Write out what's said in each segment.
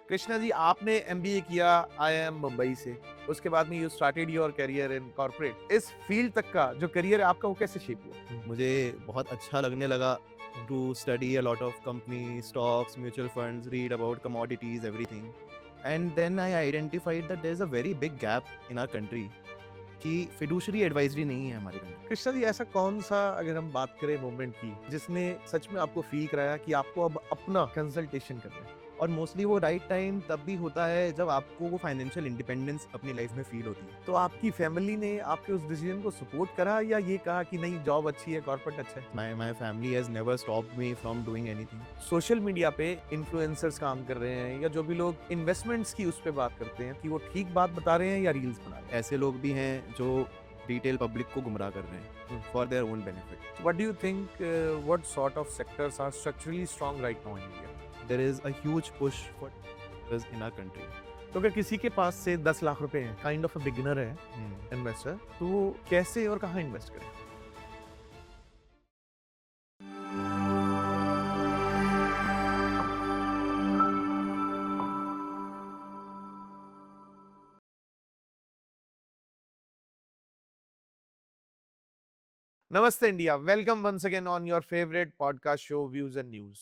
कृष्णा जी, आपने एमबीए किया आईआईएम मुंबई से। उसके बाद में you started your career in corporate. इस फील्ड तक का जो करियर है आपका, वो कैसे शेप हुआ? मुझे बहुत अच्छा लगने लगा to study a lot of company stocks mutual funds read about commodities everything and then I identified that there is a very big gap in our country कि फिडुशरी एडवाइजरी नहीं है हमारे कंट्री। कृष्णा जी, ऐसा कौन सा, अगर हम बात करें मोमेंट की, जिसने सच में आपको फील कराया कि आपको अब अपना कंसल्टेशन करना है? और मोस्टली वो राइट टाइम तब भी होता है जब आपको वो फाइनेंशियल इंडिपेंडेंस अपनी लाइफ में फील होती है। तो आपकी फैमिली ने आपके उस डिसीजन को सपोर्ट करा या ये कहा कि नहीं, जॉब अच्छी है, कॉर्पोरेट अच्छा है? My family has never stopped me from doing anything. Social media पे इन्फ्लुएंसर्स काम कर रहे हैं या जो भी लोग इन्वेस्टमेंट्स की उस पे बात करते हैं, कि वो ठीक बात बता रहे हैं या रील्स बना रहे हैं? ऐसे लोग भी हैं जो डिटेल पब्लिक को गुमराह कर रहे हैं for their own benefit. What do you think? What sort of sectors are structurally strong right now in India? There is a huge push for in our country. तो अगर किसी के पास से 10 लाख रुपए हैं, काइंड ऑफ अ बिगिनर है, investor, तो वो कैसे और कहाँ इन्वेस्ट करें? नमस्ते India, welcome once again on your favourite podcast show views and news,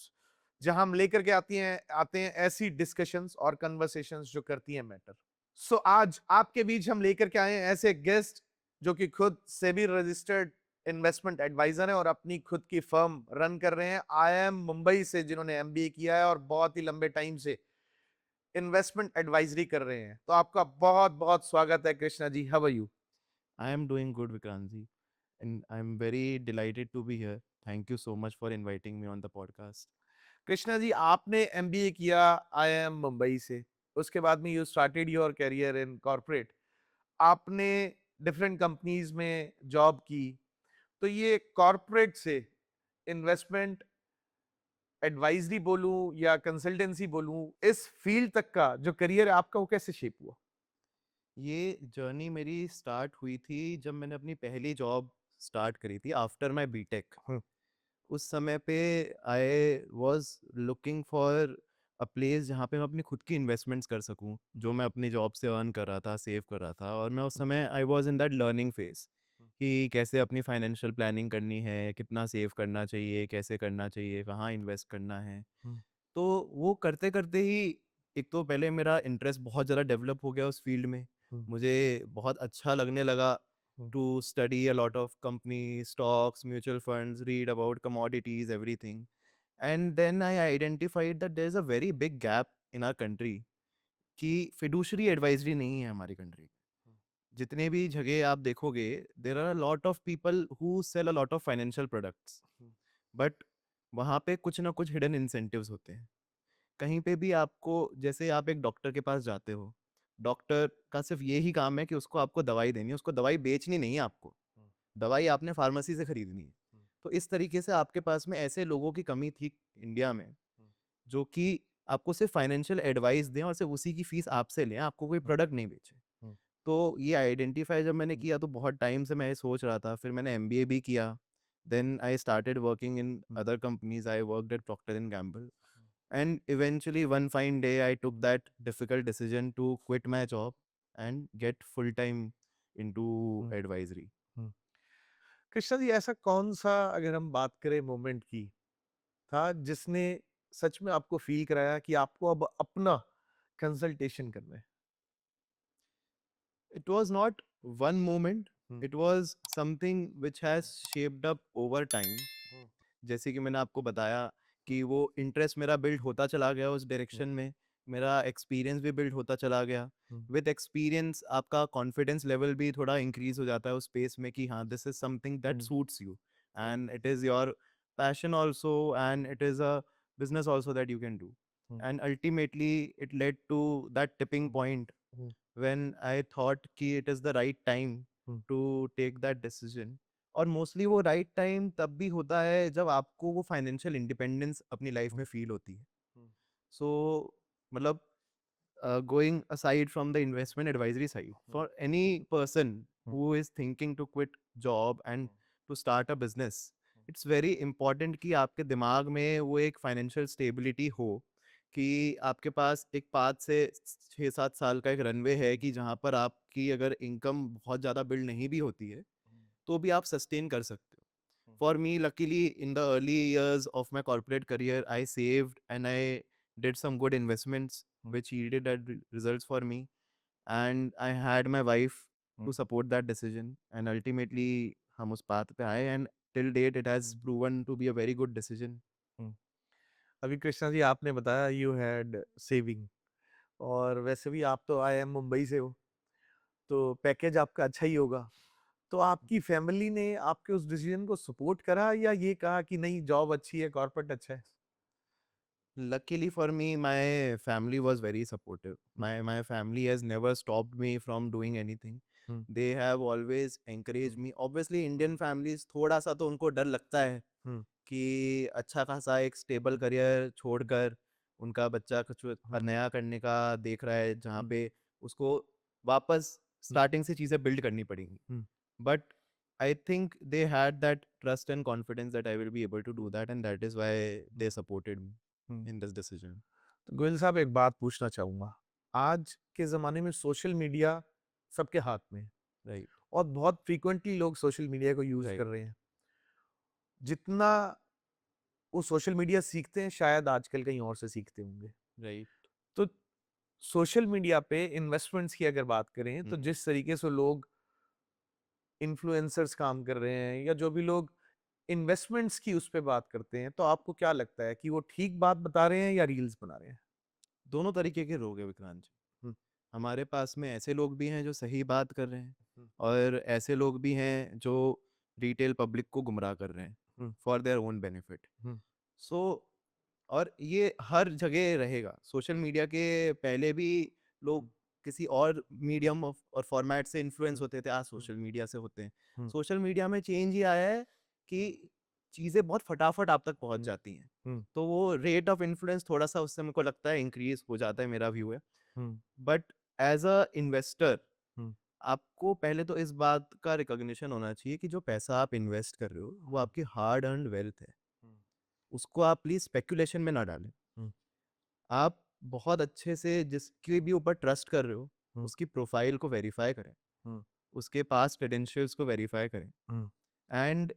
जहां हम लेकर के आते हैं ऐसी डिस्कशंस और कन्वर्सेशंस जो करती हैं मैटर। सो आज आपके बीच हम लेकर के आए हैं ऐसे गेस्ट जो कि खुद सेबी रजिस्टर्ड इन्वेस्टमेंट एडवाइजर हैं और अपनी खुद की फर्म रन कर रहे हैं आईआईएम मुंबई से, जिन्होंने एमबीए किया है और बहुत ही लंबे टाइम से इन्वेस्टमेंट एडवाइजरी कर रहे हैं। तो आपका बहुत बहुत स्वागत है Krishna ji, how are you? I am doing good, Vikranji, and I'm very delighted to be here. Thank you so much for inviting me on the podcast. Krishna ji, आपने एमबीए किया आईआईएम मुंबई से। उसके बाद में you started your career in corporate. आपने different companies में job की। तो ये कॉर्पोरेट से इन्वेस्टमेंट एडवाइजरी बोलूं या कंसल्टेंसी बोलूं, इस फील्ड तक का जो करियर है आपका, वो कैसे शेप हुआ? ये जर्नी मेरी स्टार्ट हुई थी जब मैंने अपनी पहली जॉब स्टार्ट करी थी आफ्टर माई बीटेक। हम्म, उस समय पे I was looking for a place जहाँ पे मैं अपनी खुद की इन्वेस्टमेंट्स कर सकूँ, जो मैं अपनी जॉब से अर्न कर रहा था, सेव कर रहा था। और मैं उस समय I was in that learning phase कि कैसे अपनी फाइनेंशियल प्लानिंग करनी है, कितना सेव करना चाहिए, कैसे करना चाहिए, कहाँ इन्वेस्ट करना है। हम्म, तो वो करते करते ही एक तो पहले मेरा इंटरेस्ट बहुत ज़्यादा डेवलप हो गया उस फील्ड में। हम्म, मुझे बहुत अच्छा लगने लगा hmm, to study a lot of company stocks mutual funds read about commodities everything and then I identified that there is a very big gap in our country कि फिडुशरी एडवाइजरी नहीं है हमारी कंट्री। जितने भी जगह आप देखोगे there are a lot of people who sell a lot of financial products, but वहाँ पे कुछ ना कुछ हिडन इंसेंटिव्स होते हैं। कहीं पे भी आपको, जैसे आप एक डॉक्टर के पास जाते हो, डॉक्टर का सिर्फ यही काम है कि उसको आपको दवाई देनी है, उसको दवाई बेचनी नहीं है आपको। दवाई आपने फार्मेसी से खरीदनी है। तो इस तरीके से आपके पास में ऐसे लोगों की कमी थी इंडिया में, जो कि आपको सिर्फ फाइनेंशियल एडवाइस दें और सिर्फ उसी की फीस आपसे लें, आपको कोई प्रोडक्ट नहीं बेचे। तो ये आइडेंटिफाई जब मैंने किया तो बहुत टाइम से मैं ये सोच रहा था। फिर मैंने एमबीए भी किया। Then I started working in other companies. I worked at Procter and Gamble and eventually one fine day I took that difficult decision to quit my job and get full time into advisory. Krishna ji, ऐसा कौन सा, अगर हम बात करें moment की, था जिसने सच में आपको फील कराया कि आपको अब अपना कंसल्टेशन करना है? It was not one moment, hmm, it was something which has shaped up over time. हम्म, जैसे कि मैंने आपको बताया कि वो इंटरेस्ट मेरा बिल्ड होता चला गया उस डायरेक्शन में, मेरा एक्सपीरियंस भी बिल्ड होता चला गया। हम्म, विद एक्सपीरियंस आपका कॉन्फिडेंस लेवल भी थोड़ा इंक्रीज हो जाता है उस स्पेस में कि हाँ, this is something that hmm, suits you and it is your passion also and it is a business also that you can do. Hmm, And ultimately it led to that tipping point hmm, when I thought कि it is the right time hmm, to take that decision. और mostly वो right time तब भी होता है जब आपको वो फाइनेंशियल इंडिपेंडेंस अपनी लाइफ हम्म, में फील होती है। हम्म, सो मतलब going aside from the investment advisory side, hmm, for any person hmm, who is thinking to quit job and to start a business, it's very important कि आपके दिमाग में वो एक फाइनेंशियल स्टेबिलिटी हो कि आपके पास एक 5 से 6-7 साल का एक रनवे है कि जहाँ पर आपकी अगर इनकम बहुत ज़्यादा बिल्ड नहीं भी होती है, तो भी आप सस्टेन कर सकते हो। For me, luckily, in the early years of my corporate career, I saved and I did some good investments, which yielded results for me. And I had my wife to support that decision. And ultimately, हम उस path पे आए and till date, it has proven to be a very good decision. हम्म। अभी कृष्णा जी आपने बताया you had saving, और वैसे भी आप तो आई एम मुंबई से हो, तो पैकेज आपका अच्छा ही होगा। तो आपकी फैमिली ने आपके उस डिसीजन को सपोर्ट करा या ये कहा कि नहीं जॉब अच्छी है, कॉर्पोरेट अच्छा है? Luckily for me, my family was very supportive. My family has never stopped me from doing anything. Hmm. They have always encouraged me. Obviously, Indian families थोड़ा सा तो उनको डर लगता है हम्म। कि अच्छा खासा एक स्टेबल करियर छोड़कर उनका बच्चा कुछ हम्म। नया करने का देख रहा है, जहाँ हम्म। पे उसको वापस स्टार्टिंग से चीज़ें बिल्ड करनी पड़ेंगी। हम्म। But I think they had that trust and confidence that I will be able to do that, and that is why they supported me hmm. in this decision. तो गोयल साहब एक बात पूछना चाहूंगा, आज के जमाने में सोशल मीडिया सबके हाथ में है, Right, और बहुत फ्रीक्वेंटली लोग सोशल मीडिया को यूज right, कर रहे हैं। जितना वो सोशल मीडिया सीखते हैं शायद आजकल कहीं और से सीखते होंगे। right. तो सोशल मीडिया पे इन्वेस्टमेंट्स की अगर बात करें तो Hmm. जिस तरीके से लोग इन्फ्लुएंसर्स काम कर रहे हैं या जो भी लोग इन्वेस्टमेंट्स की उस पे बात करते हैं, तो आपको क्या लगता है कि वो ठीक बात बता रहे हैं या रील्स बना रहे हैं? दोनों तरीके के लोग हैं विक्रांत जी। हम्म। हमारे पास में ऐसे लोग भी हैं जो सही बात कर रहे हैं, हम्म। और ऐसे लोग भी हैं जो रिटेल पब्लिक को गुमराह कर रहे हैं hmm. For their own benefit. Hmm. So और ये हर जगह रहेगा। सोशल मीडिया के पहले भी लोग किसी और मीडियम और फॉर्मेट से इन्फ्लुएंस होते थे, आज सोशल मीडिया से होते हैं। हम्म। सोशल मीडिया में चेंज ही आया है कि चीज़ें बहुत फटाफट आप तक पहुंच हम्म। जाती हैं, हम्म। तो वो रेट ऑफ इन्फ्लुएंस थोड़ा सा उससे मेरे को लगता है इंक्रीज हो जाता है, मेरा व्यू है। हम्म। बट एज अ इन्वेस्टर, हम्म। आपको पहले तो इस बात का रिकॉग्निशन होना चाहिए कि जो पैसा आप इन्वेस्ट कर रहे हो वो आपकी हार्ड अर्न्ड वेल्थ है। हम्म। उसको आप प्लीज स्पेकुलेशन में ना डालें। हम्म। आप बहुत अच्छे से जिसके भी ऊपर ट्रस्ट कर रहे हो, हम्म। उसकी प्रोफाइल को वेरीफाई करें, हम्म। उसके पास क्रेडेंशियल्स को वेरीफाई करें। Hmm. And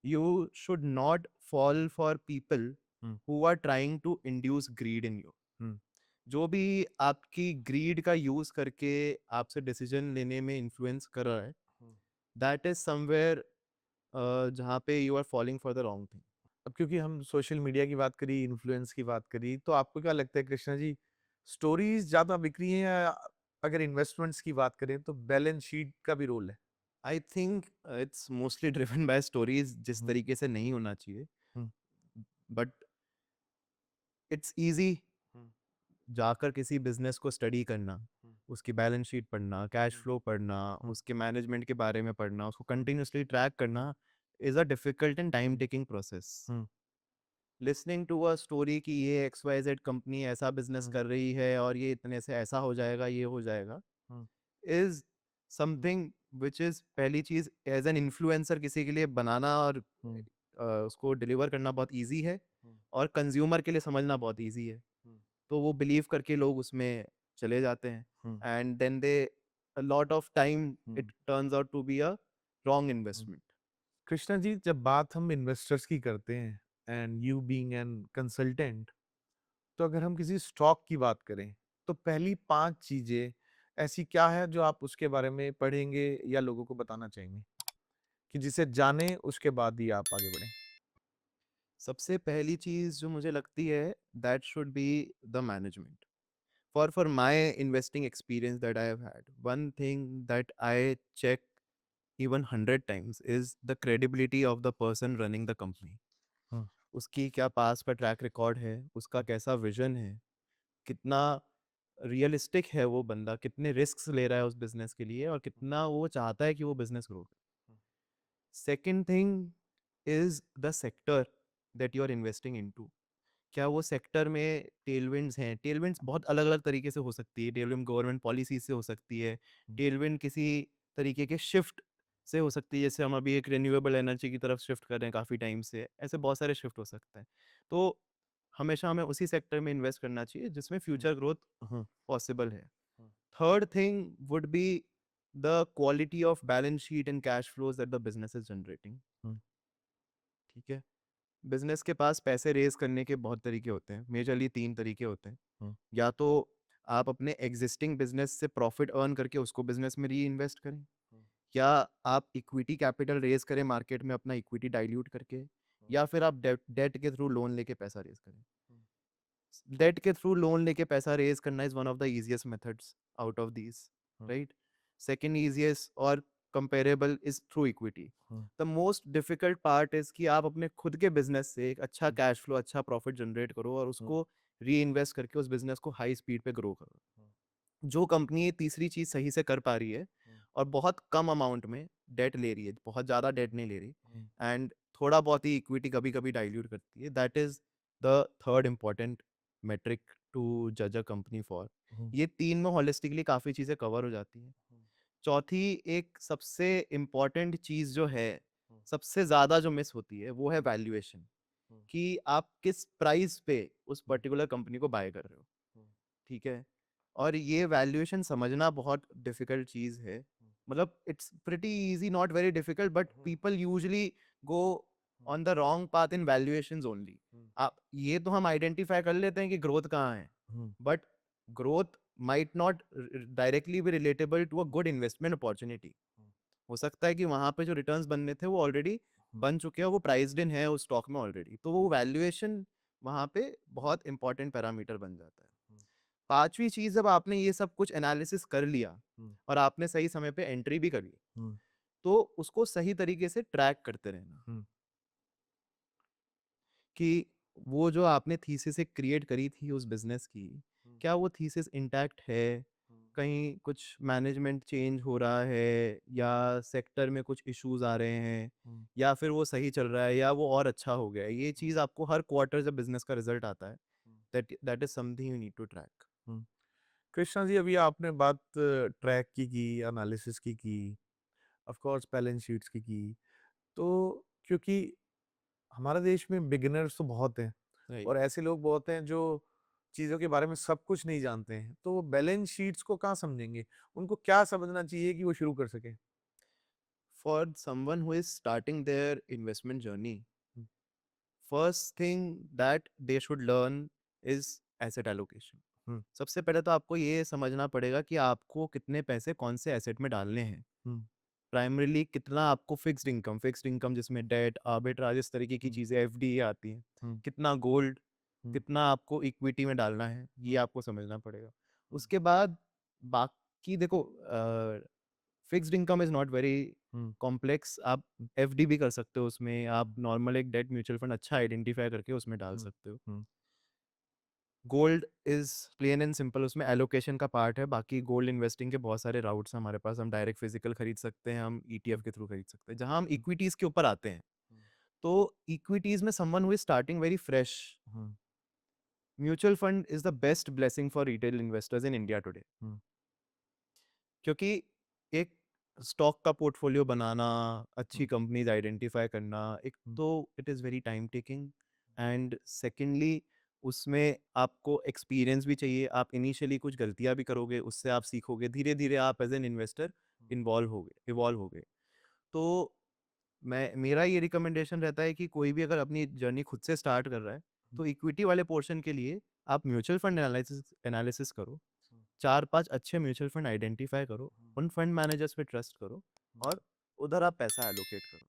you should not fall for people hmm. Who are trying to induce greed in you. Hmm. जो भी आपकी ग्रीड का यूज करके आपसे डिसीजन लेने में इन्फ्लुएंस कर रहा है, हम्म। दैट इज समवेयर जहाँ पे you are following for the wrong thing. अब क्योंकि हम सोशल मीडिया की बात करी, इन्फ्लुएंस की बात करी, तो आपको क्या लगता है कृष्णा जी, स्टोरीज ज्यादा बिक रही हैं या अगर इन्वेस्टमेंट्स की बात करें तो बैलेंस शीट का भी रोल है? I think it's mostly driven by stories, जिस हम्म। तरीके से नहीं होना चाहिए। Hmm. But it's easy hmm. जाकर किसी बिजनेस को स्टडी करना, हम्म। उसकी बैलेंस शीट पढ़ना, कैश हम्म। फ्लो पढ़ना, हम्म। उसके मैनेजमेंट के बारे में पढ़ना, उसको हम्म। कंटिन्यूसली ट्रैक करना is a difficult and time hmm. Taking process. Hmm. Listening to a story कि ये एक्स वाई जेड कंपनी ऐसा बिजनेस हम्म। कर रही है और ये इतने से ऐसा हो जाएगा, ये हो जाएगा, हम्म। इज समथिंग विच इज, पहली चीज एज एन इन्फ्लुएंसर किसी के लिए बनाना और हम्म। उसको डिलीवर करना बहुत ईजी है, हम्म। और कंज्यूमर के लिए समझना बहुत ईजी है। हम्म। तो वो बिलीव करके लोग उसमें चले जाते हैं, hmm. And then they a lot of time hmm. it turns out to be a wrong hmm. investment. Krishna ji, जब बात हम इन्वेस्टर्स की करते हैं and you being an consultant, तो अगर हम किसी स्टॉक की बात करें तो पहली 5 चीजें ऐसी क्या है जो आप उसके बारे में पढ़ेंगे या लोगों को बताना चाहेंगे कि जिसे जाने उसके बाद ही आप आगे बढ़ें? सबसे पहली चीज जो मुझे लगती है, that should be the management. For my investing experience that I have had, one thing that I check even 100 times is the credibility of the person running the company. हम्म। उसकी क्या पास का ट्रैक रिकॉर्ड है, उसका कैसा vision है, कितना realistic है वो बंदा, कितने रिस्क ले रहा है उस बिजनेस के लिए, और कितना वो चाहता है कि वो बिजनेस ग्रो करे। Second thing is the sector that you are investing into. क्या वो सेक्टर में टेलविंड्स हैं? टेलविंड्स बहुत अलग अलग तरीके से हो सकती है। टेलविंड गवर्नमेंट पॉलिसी से हो सकती है, टेलविंड किसी तरीके के शिफ्ट से हो सकती है, जैसे हम अभी एक रिन्यूएबल एनर्जी की तरफ शिफ्ट कर रहे हैं काफ़ी टाइम से, ऐसे बहुत सारे शिफ्ट हो सकते हैं। तो हमेशा हमें उसी सेक्टर में इन्वेस्ट करना चाहिए जिसमें फ्यूचर ग्रोथ हम्म, पॉसिबल है. Hmm, third thing would be the quality of balance sheet and cash flows that the business is generating. Hmm, ठीक है. बिजनेस के पास पैसे रेज करने के बहुत तरीके होते हैं. मेजरली 3 तरीके होते हैं. हम्म, या तो आप अपने एग्जिस्टिंग बिजनेस से प्रॉफिट अर्न करके उसको बिजनेस में री इन्वेस्ट करें, या आप इक्विटी कैपिटल रेज करें मार्केट में अपना इक्विटी डाइल्यूट करके, या फिर आप डेट के थ्रू लोन लेके पैसा रेज करें. डेट के थ्रू लोन लेके पैसा रेज करना is one of the easiest methods out of these, hmm, right. Second easiest और comparable is through equity. Hmm, the most difficult part is कि आप अपने खुद के बिजनेस से एक अच्छा कैश फ्लो, अच्छा प्रॉफिट जनरेट करो और उसको री इन्वेस्ट करके उस बिजनेस को हाई स्पीड पे ग्रो करो. जो कंपनी ये तीसरी चीज सही से कर पा रही है और बहुत कम अमाउंट में डेट ले रही है, बहुत ज्यादा डेट नहीं ले रही, एंड थोड़ा बहुत ही इक्विटी कभी कभी डाइल्यूट करती है, that is the third important metric to जज अ कंपनी फॉर. ये 3 में होलिस्टिकली काफी चीजें कवर हो जाती हैं. चौथी एक सबसे इम्पॉर्टेंट चीज जो है, सबसे ज्यादा जो मिस होती है, वो है वैल्यूएशन. कि आप किस प्राइस पे उस पर्टिकुलर कंपनी को बाय कर रहे हो. ठीक है. और ये वैल्यूएशन समझना बहुत डिफिकल्ट चीज है. मतलब it's pretty easy, not very difficult, but people usually go on the wrong path in valuations only. आप ये तो हम आइडेंटिफाई कर लेते हैं कि ग्रोथ कहाँ है, but growth might not directly be relatable to a good investment opportunity. हो सकता है कि वहां पे जो रिटर्न्स बनने थे वो ऑलरेडी बन चुके हैं, वो प्राइस्ड इन है उस स्टॉक में ऑलरेडी, तो वो वैल्यूएशन वहां पे बहुत इंपॉर्टेंट पैरामीटर बन जाता है. पांचवी चीज, जब आपने ये सब कुछ एनालिसिस कर लिया और आपने सही समय पे एंट्री भी करी, तो उसको सही तरीके से ट्रैक करते रहना कि वो जो आपने थीसिस एक क्रिएट करी थी उस बिजनेस की, क्या वो थीसिस इंटैक्ट है, कहीं कुछ मैनेजमेंट चेंज हो रहा है, या सेक्टर में कुछ इश्यूज आ रहे हैं, या फिर वो सही चल रहा है, या वो और अच्छा हो गया है. ये चीज आपको हर क्वार्टर जब बिजनेस का रिजल्ट आता है, that is something you need to track. Krishna ji, अभी आपने बात ट्रैक की एनालिसिस की ऑफ कोर्स बैलेंस शीट्स की, तो क्योंकि हमारे देश में बिगिनर्स तो बहुत हैं राइट. और ऐसे लोग बहुत हैं जो चीज़ों के बारे में सब कुछ नहीं जानते हैं, तो वो बैलेंस शीट्स को कहाँ समझेंगे? उनको क्या समझना चाहिए कि वो शुरू कर सकें? For someone who is starting their investment journey, first thing that they should learn is asset allocation. हुँ, सबसे पहले तो आपको ये समझना पड़ेगा कि आपको कितने पैसे कौन से एसेट में डालने हैं. हुँ, प्राइमरीली कितना आपको फिक्स्ड इनकम जिसमें डेट, आर्बिट्राज, इस तरीके की चीज़ें, एफडी आती हैं, हुँ, कितना गोल्ड, हुँ, कितना आपको इक्विटी में डालना है, ये आपको समझना पड़ेगा. हुँ, उसके बाद बाकी देखो, fixed income is not very hmm, complex. आप एफडी भी कर सकते हो उसमें, आप नॉर्मल एक डेट म्यूचुअल फंड अच्छा आइडेंटिफाई करके उसमें डाल हुँ, सकते हो. Hmm, gold is plain and simple, उसमें एलोकेशन का पार्ट है. बाकी गोल्ड इन्वेस्टिंग के बहुत सारे राउट्स हैं हमारे पास. हम डायरेक्ट फिजिकल खरीद सकते हैं, हम ईटीएफ के थ्रू खरीद सकते हैं. जहां हम हुँ, इक्विटीज के ऊपर आते हैं, तो इक्विटीज में someone who is starting very fresh, hmm, mutual fund is the best blessing for retail investors in India today. Hmm, क्योंकि एक स्टॉक का पोर्टफोलियो बनाना, अच्छी हुँ, कंपनीज आइडेंटिफाई करना, एक हुँ, तो it is very time taking, and secondly उसमें आपको experience भी चाहिए. आप इनिशियली कुछ गलतियां भी करोगे, उससे आप सीखोगे, धीरे धीरे आप एज एन इन्वेस्टर इवॉल्व हो गए. तो मैं, मेरा ये रिकमेंडेशन रहता है कि कोई भी अगर अपनी जर्नी खुद से स्टार्ट कर रहा है, तो इक्विटी वाले पोर्शन के लिए आप म्यूचुअल फंड एनालिसिस एनालिसिस करो, 4-5 अच्छे म्यूचुअल फंड आइडेंटिफाई करो, उन फंड मैनेजर्स पे ट्रस्ट करो, और उधर आप पैसा एलोकेट करो.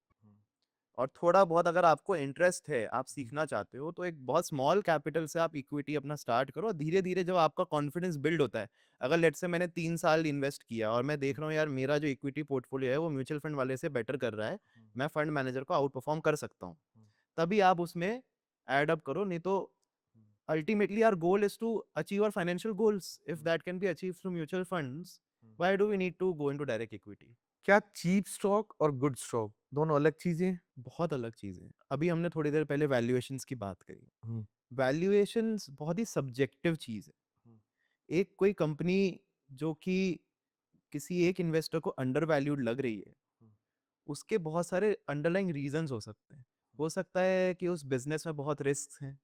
और थोड़ा बहुत अगर आपको इंटरेस्ट है, आप सीखना चाहते हो, तो एक बहुत स्मॉल कैपिटल से आप इक्विटी अपना स्टार्ट करो. धीरे धीरे जब आपका कॉन्फिडेंस बिल्ड होता है, अगर लेट से मैंने 3 साल इन्वेस्ट किया और मैं देख रहा हूँ यार मेरा जो इक्विटी पोर्टफोलियो है वो म्यूचुअल फंड वाले से बेटर कर रहा है, मैं फंड मैनेजर को आउट परफॉर्म कर सकता हूँ, तभी आप उसमें एड अप करो. नहीं तो ultimately our goal is to achieve our financial goals. If that can be achieved through mutual funds, why do we need to go into direct equity? क्या चीप स्टॉक और गुड स्टॉक दोनों अलग चीज़ें हैं? बहुत अलग चीज़ है. अभी हमने थोड़ी देर पहले वैल्यूएशंस की बात करी. हुँ, वैल्यूएशंस बहुत ही सब्जेक्टिव चीज़ है. एक कोई कंपनी जो कि किसी एक इन्वेस्टर को अंडर वैल्यूड लग रही है, उसके बहुत सारे अंडरलाइंग रीजंस हो सकते हैं. हो सकता है कि उस बिजनेस में बहुत रिस्क हैं,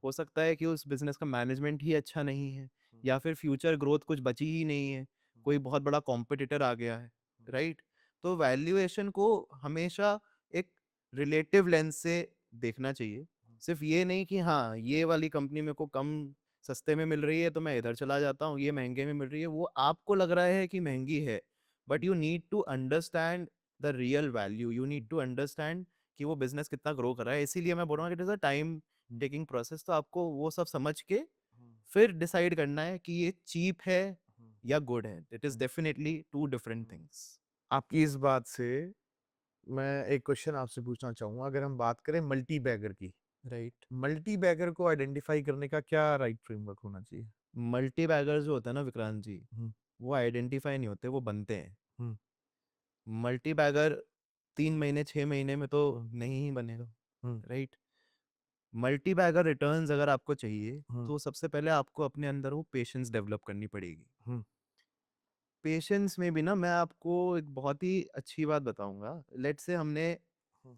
हो सकता है कि उस बिजनेस का मैनेजमेंट ही अच्छा नहीं है, या फिर फ्यूचर ग्रोथ कुछ बची ही नहीं है, कोई बहुत बड़ा कॉम्पिटिटर आ गया है, राइट? तो वैल्यूएशन को हमेशा एक रिलेटिव लेंस से देखना चाहिए। सिर्फ ये नहीं कि हाँ, ये वाली कंपनी मेरे को कम सस्ते में मिल रही है तो मैं इधर चला जाता हूँ, ये महंगे में मिल रही है, वो आपको लग रहा है कि महंगी है, but you need to understand the real value, you need to understand कि वो बिजनेस कितना ग्रो कर रहा है। इसीलिए मैं बोल रहा हूँ it is a time taking process. तो आपको वो सब समझ के फिर डिसाइड करना है कि ये चीप है या गुड है। It is definitely two different things. आपकी इस बात से मैं एक क्वेश्चन आपसे पूछना चाहूंगा, अगर हम बात करें मल्टी बैगर की, राइट। मल्टी बैगर को आइडेंटिफाई करने का क्या राइट फ्रेमवर्क होना चाहिए? मल्टी बैगर जो होता है ना विक्रांत जी, हम्म, वो आइडेंटिफाई नहीं होते, वो बनते हैं। हम्म, मल्टी बैगर 3 महीने 6 महीने में तो हम्म, नहीं ही बनेगा, हम्म, राइट? मल्टी बैगर रिटर्न्स अगर आपको चाहिए हम्म, तो सबसे पहले आपको अपने अंदर वो पेशेंस डेवलप करनी पड़ेगी। हम्म, पेशेंस में भी ना मैं आपको एक बहुत ही अच्छी बात बताऊंगा। लेट्स से हमने हम्म,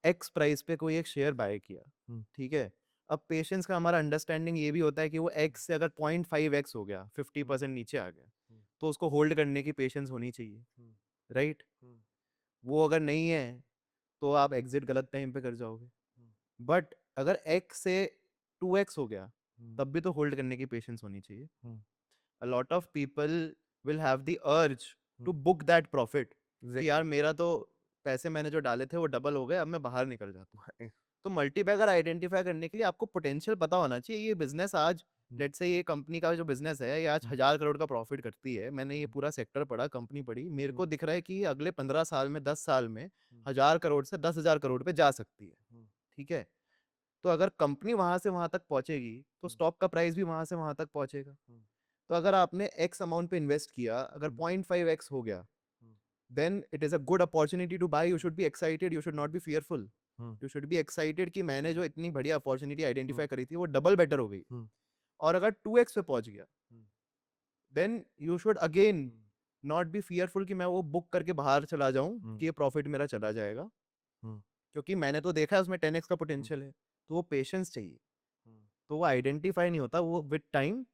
एक्स प्राइस पे कोई एक शेयर बाय किया, हम्म, ठीक है? अब पेशेंस का हमारा अंडरस्टैंडिंग ये भी होता है कि वो एक्स से अगर 0.5x हो गया, फिफ्टी हम्म, परसेंट नीचे आ गया, हम्म, तो उसको होल्ड करने की पेशेंस होनी चाहिए, हम्म, राइट? हम्म, वो अगर नहीं है तो आप एग्जिट गलत टाइम पे कर जाओगे। हम्म, बट अगर एक्स से 2x हो गया, हम्म, तब भी तो होल्ड करने की पेशेंस होनी चाहिए। हम्म, A lot of people will have the urge to hmm, book that profit कि एग्जैक्टली। यार मेरा तो पैसे मैंने जो डाले थे वो डबल हो गए, अब मैं बाहर निकल जाता हूँ। तो मल्टीबैगर आइडेंटिफाई करने के लिए आपको पोटेंशियल पता होना चाहिए। ये बिजनेस आज, लेट्स से ये कंपनी का जो बिजनेस है ये आज 1,000 करोड़ का प्रॉफिट करती है। मैंने ये पूरा सेक्टर पढ़ा, कंपनी पढ़ी, मेरे को दिख रहा है कि ये अगले 15 साल में 10 साल में 1,000 करोड़ से 10,000 करोड़ पे जा सकती है, ठीक है? तो अगर कंपनी वहां से वहां तक पहुंचेगी तो स्टॉक का प्राइस भी वहां से वहां तक पहुंचेगा। तो अगर आपने एक्स अमाउंट पे इन्वेस्ट किया, अगर 0.5x हो गया, then it is a good opportunity to buy. You should be excited, you should not be fearful. You should be excited कि मैंने जो इतनी बढ़िया अपॉर्चुनिटी आइडेंटिफाई करी थी वो डबल बेटर हो गई। और अगर 2x पे पहुंच गया, then you should again not be fearful कि मैं वो बुक करके बाहर चला जाऊं कि ये प्रॉफिट मेरा चला जाएगा, क्योंकि मैंने तो देखा है उसमें 10x का पोटेंशियल है। तो वो पेशेंस चाहिए। तो वो आइडेंटिफाई नहीं होता, वो विद टाइम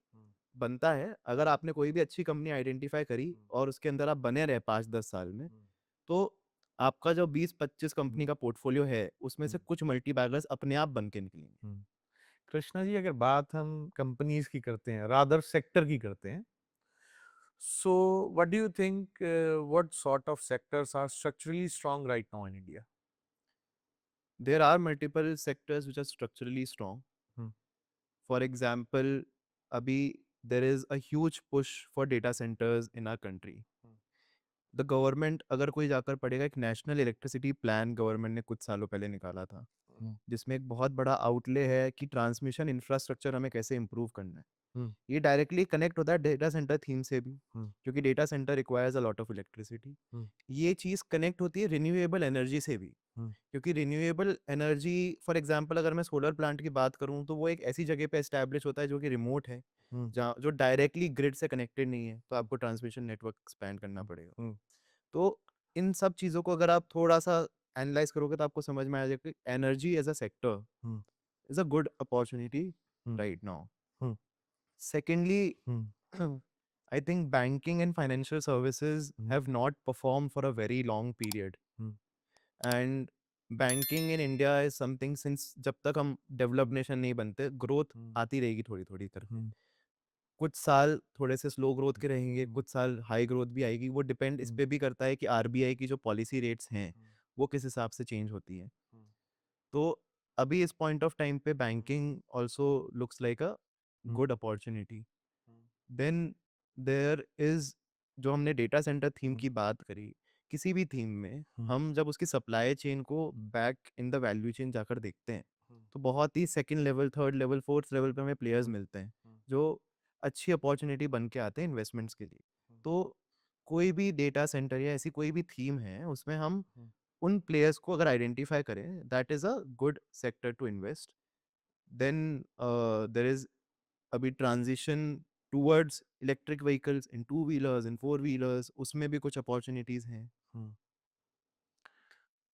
बनता है। अगर आपने कोई भी अच्छी कंपनी आइडेंटिफाई करी और उसके अंदर आप बने रहे 5-10 साल में, तो आपका जो 20-25 कंपनी का पोर्टफोलियो है उसमें से कुछ मल्टी बैगर्स अपने आप बन के निकलेंगे। कृष्णा जी, अगर बात हम कंपनीज की करते हैं, रादर सेक्टर की करते हैं, so what do you think, what sort of sectors are structurally strong right now in India? There are multiple sectors which are structurally strong. For example, अभी there is a huge push for data centres in our country. The government, अगर कोई जाकर पढ़ेगा, एक national electricity plan government ने कुछ सालों पहले निकाला था, जिसमें एक बहुत बड़ा आउटले है कि ट्रांसमिशन इंफ्रास्ट्रक्चर हमें कैसे इंप्रूव करना है। ये डायरेक्टली कनेक्ट होता है डेटा सेंटर थीम से भी, क्योंकि data centre requires a lot of electricity. ये चीज़ कनेक्ट होती है रिन्यूएबल एनर्जी से भी, क्योंकि रिन्यूएबल एनर्जी, फॉर एग्जांपल अगर मैं सोलर प्लांट की बात करूं, तो वो एक ऐसी जगह पे एस्टैब्लिश होता है जो कि रिमोट है, जहाँ जो डायरेक्टली ग्रिड से कनेक्टेड नहीं है, तो आपको ट्रांसमिशन नेटवर्क एक्सपैंड करना पड़ेगा। तो इन सब चीज़ों को अगर आप थोड़ा सा एनालाइज करोगे तो आपको समझ में आ जाएगा कि energy as a sector is a good opportunity right now. Secondly, I think banking and financial services have not performed for a very long period. And banking in India is something, since जब तक हम develop nation नहीं बनते, growth आती रहेगी थोड़ी थोड़ी करके। कुछ साल थोड़े से स्लो ग्रोथ के रहेंगे, कुछ साल हाई ग्रोथ भी आएगी। वो डिपेंड इस पे भी करता है कि आरबीआई की जो पॉलिसी रेट्स हैं वो किस हिसाब से चेंज होती है। तो अभी इस पॉइंट ऑफ टाइम पे banking also looks like a good opportunity. Then there is, जो हमने डेटा सेंटर थीम की बात करी, किसी भी थीम में हम जब उसकी सप्लाई चेन को back in the value chain जाकर देखते हैं, तो बहुत ही second level, third level, fourth level पे हमें प्लेयर्स मिलते हैं जो अच्छी अपॉर्चुनिटी बन के आते हैं इन्वेस्टमेंट्स के लिए। तो कोई भी डेटा सेंटर या ऐसी कोई भी थीम है, उसमें हम उन प्लेयर्स को अगर आइडेंटिफाई करें, that is a good sector to invest. Then there is अभी transition towards electric vehicles in two wheelers, in four wheelers, उसमें भी कुछ अपॉर्चुनिटीज हैं।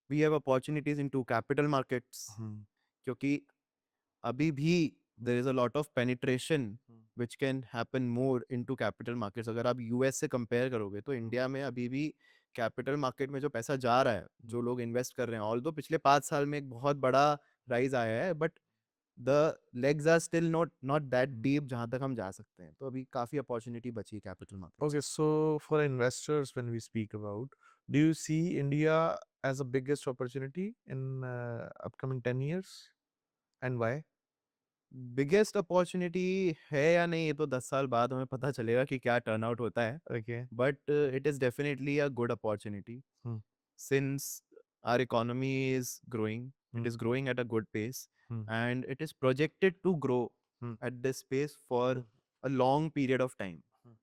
We have opportunities in to capital markets, क्योंकि अभी भी there is a lot of penetration Hmm. which can happen more into capital markets. अगर आप US से कंपेयर करोगे तो इंडिया में अभी भी कैपिटल मार्केट में जो पैसा जा रहा है, जो लोग इन्वेस्ट कर रहे हैं, ऑल्दो पिछले 5 साल में एक बहुत बड़ा राइज आया है, but the legs are still not that deep जहां तक हम जा सकते हैं. तो अभी काफी अपॉर्चुनिटी बची है capital markets. Okay, so for investors, when we speak about, do you see India as a biggest opportunity in upcoming 10 years, and why? Biggest opportunity है या नहीं ये तो 10 साल बाद हमें पता चलेगा कि क्या टर्न आउट होता है, Okay. But it is definitely a good opportunity Hmm. since our economy is growing, Hmm. it is growing at a good pace, Hmm. and it is projected to grow Hmm. at this pace for Hmm. a long period of time. Hmm.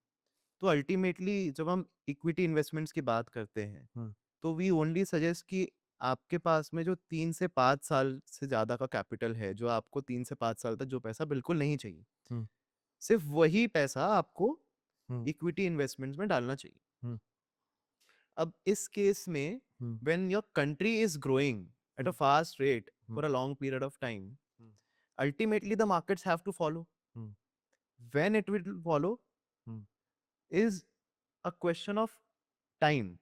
तो ultimately जब हम equity investments की बात करते हैं, Hmm. तो we only suggest कि आपके पास में जो 3 से 5 साल से ज़्यादा का कैपिटल है, जो आपको 3 से 5 साल तक जो पैसा बिल्कुल नहीं चाहिए, Hmm. सिर्फ वही पैसा आपको Hmm. इक्विटी इन्वेस्टमेंट्स में डालना चाहिए. Hmm. अब इस केस में Hmm. when your country is growing at a Hmm. fast rate Hmm. for a long period of time, Hmm. ultimately the markets have to follow. Hmm. When it will follow Hmm. is a question of time.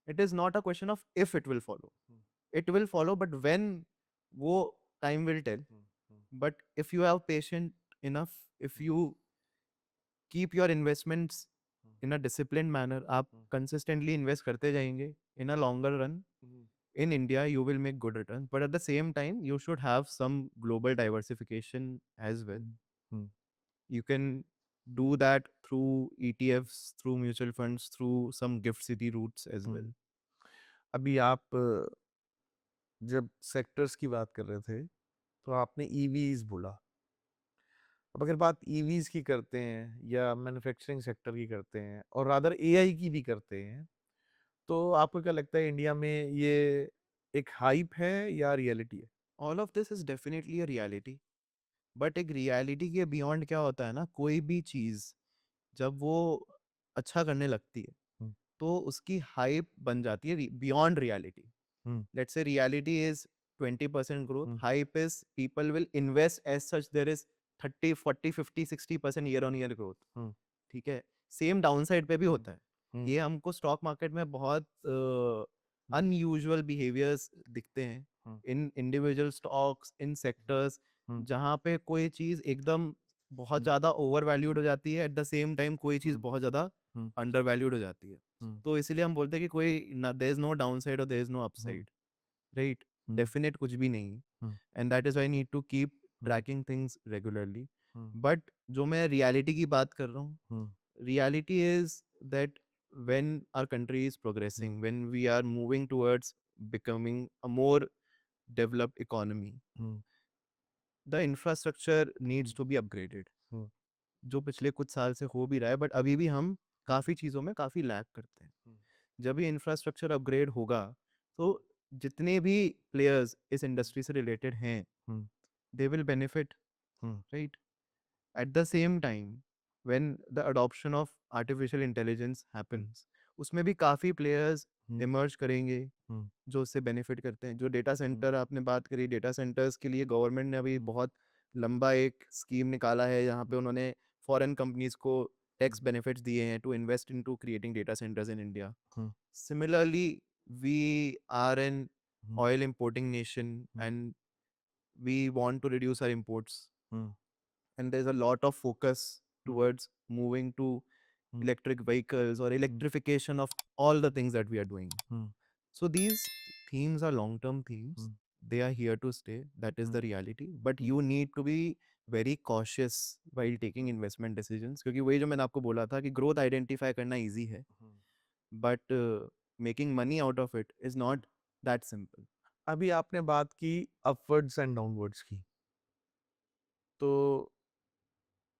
It is not a question of if it will follow. Hmm. It will follow, but when, wo time will tell. Hmm. Hmm. But if you have patient enough, if you keep your investments in a disciplined manner, आप consistently invest करते जाएंगे, in a longer run, Hmm. in India, you will make good returns. But at the same time, you should have some global diversification as well. Hmm. You can do that through ETFs, through mutual funds, through some gift city routes as well. अभी आप जब sectors की बात कर रहे थे तो आपने ईवीज बोला. अब अगर बात ईवीज की करते हैं या मैन्युफैक्चरिंग सेक्टर की करते हैं और रादर एआई की भी करते हैं, तो आपको क्या लगता है इंडिया में ये एक हाइप है या रियलिटी है? All of this is definitely a reality. But एक reality के beyond क्या होता है ना, कोई भी चीज़ जब वो अच्छा करने लगती है, हम्म. तो उसकी हाइप बन जाती है beyond reality. Hmm. Let's say reality is 20% growth, hmm. hype is people will invest as such, there is 30 40 50 60% year on year growth. हम्म. ठीक है, सेम डाउन साइड पे भी होता है. हम्म. ये हमको स्टॉक मार्केट में बहुत अनयूजुअल बिहेवियर्स दिखते हैं हम्म. इन इंडिविजुअल स्टॉक्स, इन सेक्टर्स, हम्म. जहाँ पे कोई चीज़ एकदम बहुत ज़्यादा ओवर वैल्यूड हो जाती है, एट द सेम टाइम कोई चीज़ बहुत ज़्यादा हम्म. अंडर वैल्यूड हो जाती है. हम्म. तो इसीलिए हम बोलते हैं कि कोई there is no down side और there is no upside, right? Definite कुछ भी नहीं. And that is why need to keep tracking things regularly. But जो मैं रियलिटी की बात कर रहा हूँ, reality is that when our country is progressing, when we are moving towards becoming a more developed economy, the infrastructure needs to be upgraded. जो पिछले कुछ साल से हो भी रहा है, बट अभी भी हम काफ़ी चीज़ों में काफ़ी लैग करते हैं. जब ये इंफ्रास्ट्रक्चर अपग्रेड होगा, तो जितने भी प्लेयर्स इस इंडस्ट्री से रिलेटेड हैं, they will benefit, right? At the same time, when the adoption of artificial intelligence happens, उसमें भी काफ़ी players emerge करेंगे जो उससे benefit करते हैं. जो data center आपने बात करी, data centers के लिए गवर्नमेंट ने अभी बहुत लंबा एक स्कीम निकाला है, जहाँ पे उन्होंने foreign companies को tax benefits दिए हैं to invest into creating data centers in India. Similarly, we are an oil importing nation and we want to reduce our imports. And there's a lot of focus towards moving to electric vehicles or electrification of all the things that we are doing. So these themes are long term themes. They are here to stay. That is the reality. But you need to be very cautious while taking investment decisions, क्योंकि वही जो मैंने आपको बोला था कि growth identify करना easy है, but making money out of it is not that simple. अभी आपने बात की अपवर्ड्स एंड डाउनवर्ड्स की, तो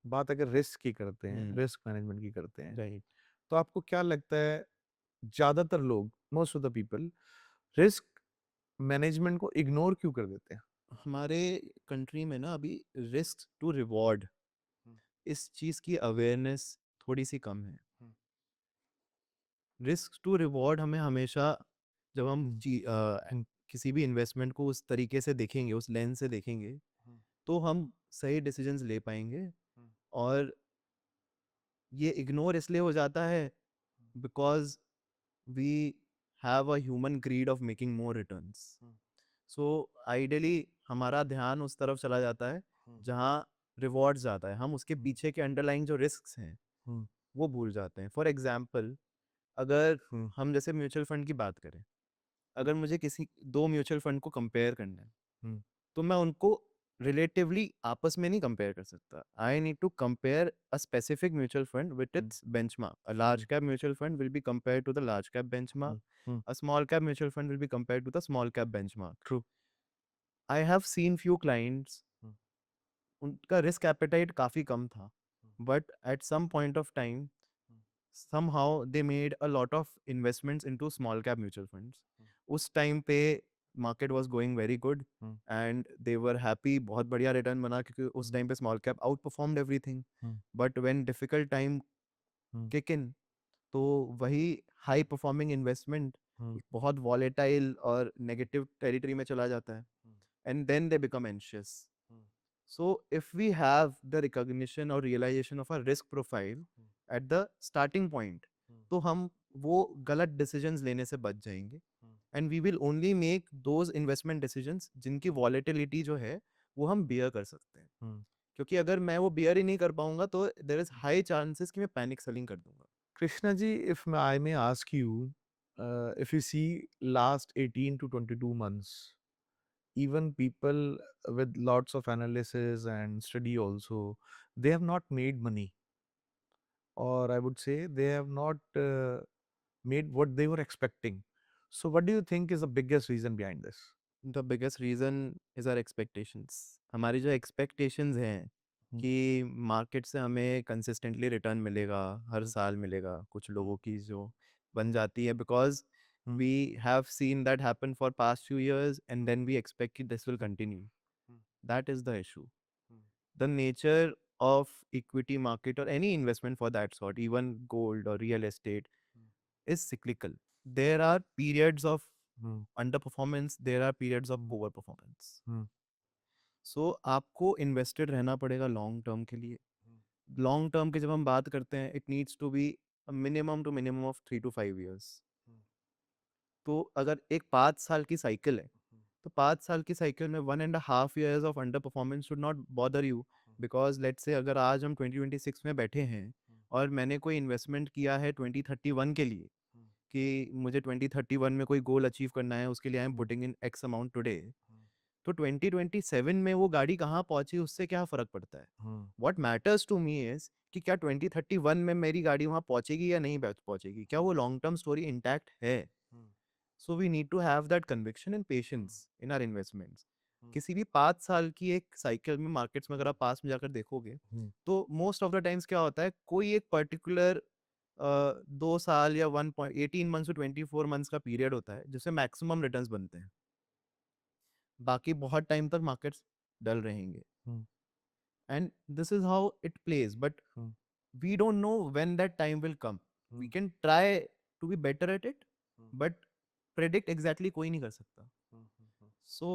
बात अगर रिस्क की करते हैं, रिस्क मैनेजमेंट की करते हैं, Right. तो आपको क्या लगता है ज्यादातर लोग, most of the people, risk management को इग्नोर क्यों कर देते हैं? हमारे कंट्री में ना अभी रिस्क टू रिवॉर्ड इस चीज़ की अवेयरनेस थोड़ी सी कम है. रिस्क टू रिवॉर्ड हमें हमेशा, जब हम किसी भी इन्वेस्टमेंट को उस तरीके से देखेंगे, उस लेंस से देखेंगे, तो हम सही डिसीजंस ले पाएंगे। हम्म, और ये इग्नोर इसलिए हो जाता है because we have a human greed of making more returns. Hmm, so ideally हमारा ध्यान उस तरफ चला जाता है हम्म, जहाँ रिवॉर्ड ज़्यादा है, हम उसके हम्म, पीछे के अंडरलाइंग जो रिस्क हैं हम्म, वो भूल जाते हैं। फॉर एग्जाम्पल, अगर हम्म, हम जैसे म्यूचुअल फंड की बात करें, हम्म, अगर मुझे किसी दो म्यूचुअल फंड को कंपेयर करना है हम्म, तो मैं उनको रिलेटिवली आपस में नहीं कंपेयर कर सकता। I need to compare a specific mutual fund with hmm, it's benchmark. A large hmm, cap mutual fund will be compared to the large cap benchmark, hmm, hmm, a small cap mutual fund will be compared to the small cap benchmark. true. I have seen few clients, hmm, उनका risk appetite काफ़ी कम था, hmm, but at some point of time hmm, somehow they made a lot of investments into small cap mutual funds. हम्म, उस time पे market was going very good hmm, and they were happy, बहुत बढ़िया return बना क्योंकि उस हम्म, time पे small cap out performed everything. Hmm, but when difficult time hmm, kick in, तो वही हाई परफॉर्मिंग इन्वेस्टमेंट हम्म, बहुत वॉलेटाइल और नेगेटिव टेरिटरी में चला जाता है hmm, and then they become anxious. Hmm, So, if we have the recognition or realization of our risk profile hmm, at the starting point, हम्म, तो हम वो गलत decisions लेने से बच जाएंगे हम्म, and we will only make those investment decisions जिनकी volatility जो है वो हम bear कर सकते हैं। हम्म। क्योंकि अगर मैं वो bear ही नहीं कर पाऊंगा तो there is high chances कि मैं panic selling कर दूंगा। Krishna ji, if I may ask you, if you see last 18 to 22 months, even people with lots of analysis and study also, they have not made money, or I would say they have not made what they were expecting. So, what do you think is the biggest reason behind this? The biggest reason is our expectations. हमारी जो expectations हैं Hmm, कि market से हमें consistently return मिलेगा, हर hmm, साल मिलेगा, कुछ hmm, लोगों की जो बन जाती है because hmm, we have seen that happen for past few years and hmm, then we expect कि this will continue. hmm, that is the issue. hmm, the nature of equity market और any investment for that sort, even gold और real estate, is cyclical. There are periods of hmm, underperformance, there are periods of hmm, overperformance. hmm, सो आपको invested रहना पड़ेगा long term के लिए। hmm, long term की जब हम बात करते हैं, it needs to be minimum to minimum of 3 to 5 years। hmm, तो अगर एक 5 साल की साइकिल है hmm, तो 5 साल की साइकिल में 1.5 years of under performance should not bother you. Because let's say अगर आज हम 2026 में बैठे हैं hmm, और मैंने कोई इन्वेस्टमेंट किया है 2031 के लिए hmm, कि मुझे 2031 में कोई गोल अचीव करना है, उसके लिए I am hmm, putting in x amount today, hmm, तो 2027 में वो गाड़ी कहाँ पहुंची उससे क्या फर्क पड़ता है। hmm, what matters to me is कि क्या 2031 में मेरी गाड़ी वहां पहुंचेगी या नहीं पहुंचेगी, क्या वो लॉन्ग टर्म स्टोरी इंटैक्ट है। hmm, so we need to have that conviction and hmm, patience in our investments. hmm, किसी भी 5 साल की एक साइकिल में मार्केट्स में अगर आप पास में जाकर देखोगे hmm, तो मोस्ट ऑफ द टाइम्स क्या होता है, कोई एक पर्टिकुलर 2 साल या 1.18 मंथ्स टू 24 मंथ्स का पीरियड होता है जिससे मैक्सिमम रिटर्न्स बनते हैं। बाकी बहुत टाइम तक मार्केट्स डल रहेंगे hmm, and this is how it plays. But hmm, we don't know when that time will come. We hmm, can try to be better at it, hmm, but predict exactly कोई नहीं कर सकता। hmm, hmm, So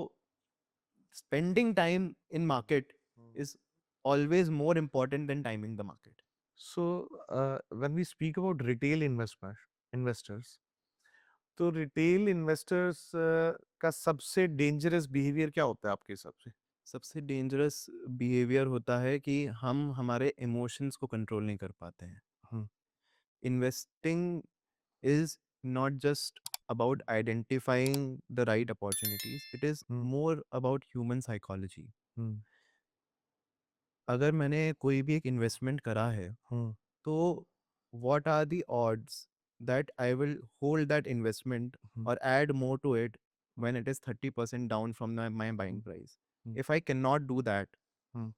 spending time in hmm, market hmm. is always more important than timing the market. So, when we speak about retail investors, तो retail investors का सबसे dangerous behaviour क्या होता है आपके हिसाब से? सबसे डेंजरस बिहेवियर होता है कि हम हमारे इमोशंस को कंट्रोल नहीं कर पाते हैं। हम्म, investing is not just about identifying the right opportunities, it is hmm, more about human psychology. हम्म, अगर मैंने कोई भी एक इन्वेस्टमेंट करा है हम्म, तो what are the odds that I will hold that investment hmm, or add more to it when it is 30% down from my buying hmm, price? Hmm, If I cannot do that, hmm,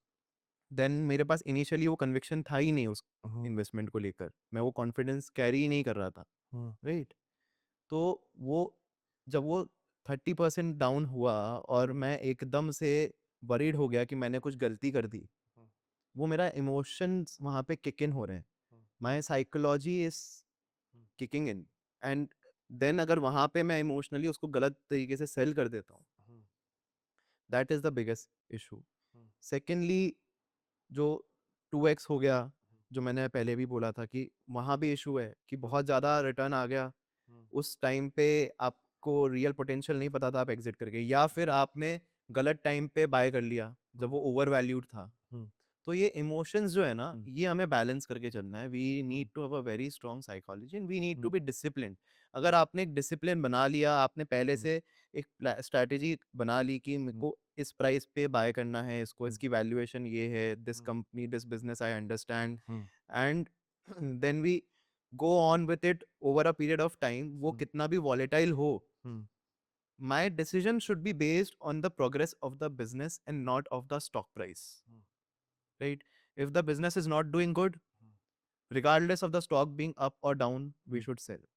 then मेरे पास initially वो conviction था ही नहीं उस हम्म, investment को लेकर, मैं वो confidence carry ही नहीं कर रहा था, हम्म, राइट? तो वो जब वो 30% डाउन हुआ और मैं एकदम से वरीड हो गया कि मैंने कुछ गलती कर दी, हम्म, वो मेरा इमोशंस वहाँ पे किक इन हो रहे हैं, hmm, my psychology is hmm, kicking in and then अगर वहाँ पे मैं इमोशनली उसको गलत तरीके से सेल कर देता हूँ, hmm, that is the biggest issue. Secondly जो 2x हो गया, जो मैंने पहले भी बोला था कि वहाँ भी इशू है कि बहुत ज़्यादा रिटर्न आ गया, उस टाइम पे आपको रियल पोटेंशियल नहीं पता था, आप एग्जिट कर गए, या फिर आपने गलत टाइम पे बाय कर लिया जब वो ओवर वैल्यूड था। तो ये इमोशंस जो है ना, ये हमें बैलेंस करके चलना है। We need to have a very strong psychology and we need to be discipline. अगर आपने एक डिसिप्लिन बना लिया, आपने पहले से एक स्ट्रैटेजी बना ली कि मेरे को इस प्राइस पे बाय करना है इसको, इसकी वैल्यूएशन ये है, this company, this business I understand, and then we go on with it over a period of time, वो कितना भी वॉलेटाइल हो, my decision should be based on the progress of the business and not of the stock price, right? If the business is not doing good, regardless of the stock being up or down, we should sell.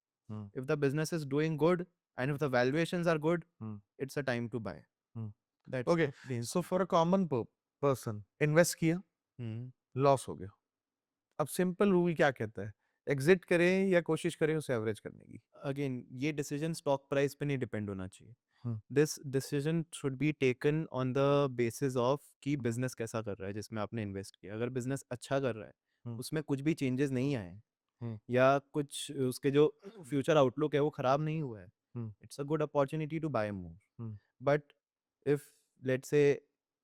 If the business is doing good and if the valuations are good, it's a time to buy. That's okay, the main so thing. For a common person invest किया, Hmm. Loss हो गया, अब simple rule क्या कहता है, exit करें या कोशिश करें उसे एवरेज करने की? Again, ये decision stock price पे नहीं depend होना चाहिए. हम्म, This decision should be taken on the basis of कि business कैसा कर रहा है जिसमें आपने इन्वेस्ट किया। अगर business अच्छा कर रहा है, हम्म, उसमें कुछ भी चेंजेस नहीं आए हम्म, या कुछ उसके जो फ्यूचर आउटलुक है वो खराब नहीं हुआ है, hmm, it's a good opportunity to buy more. Hmm, but if let's say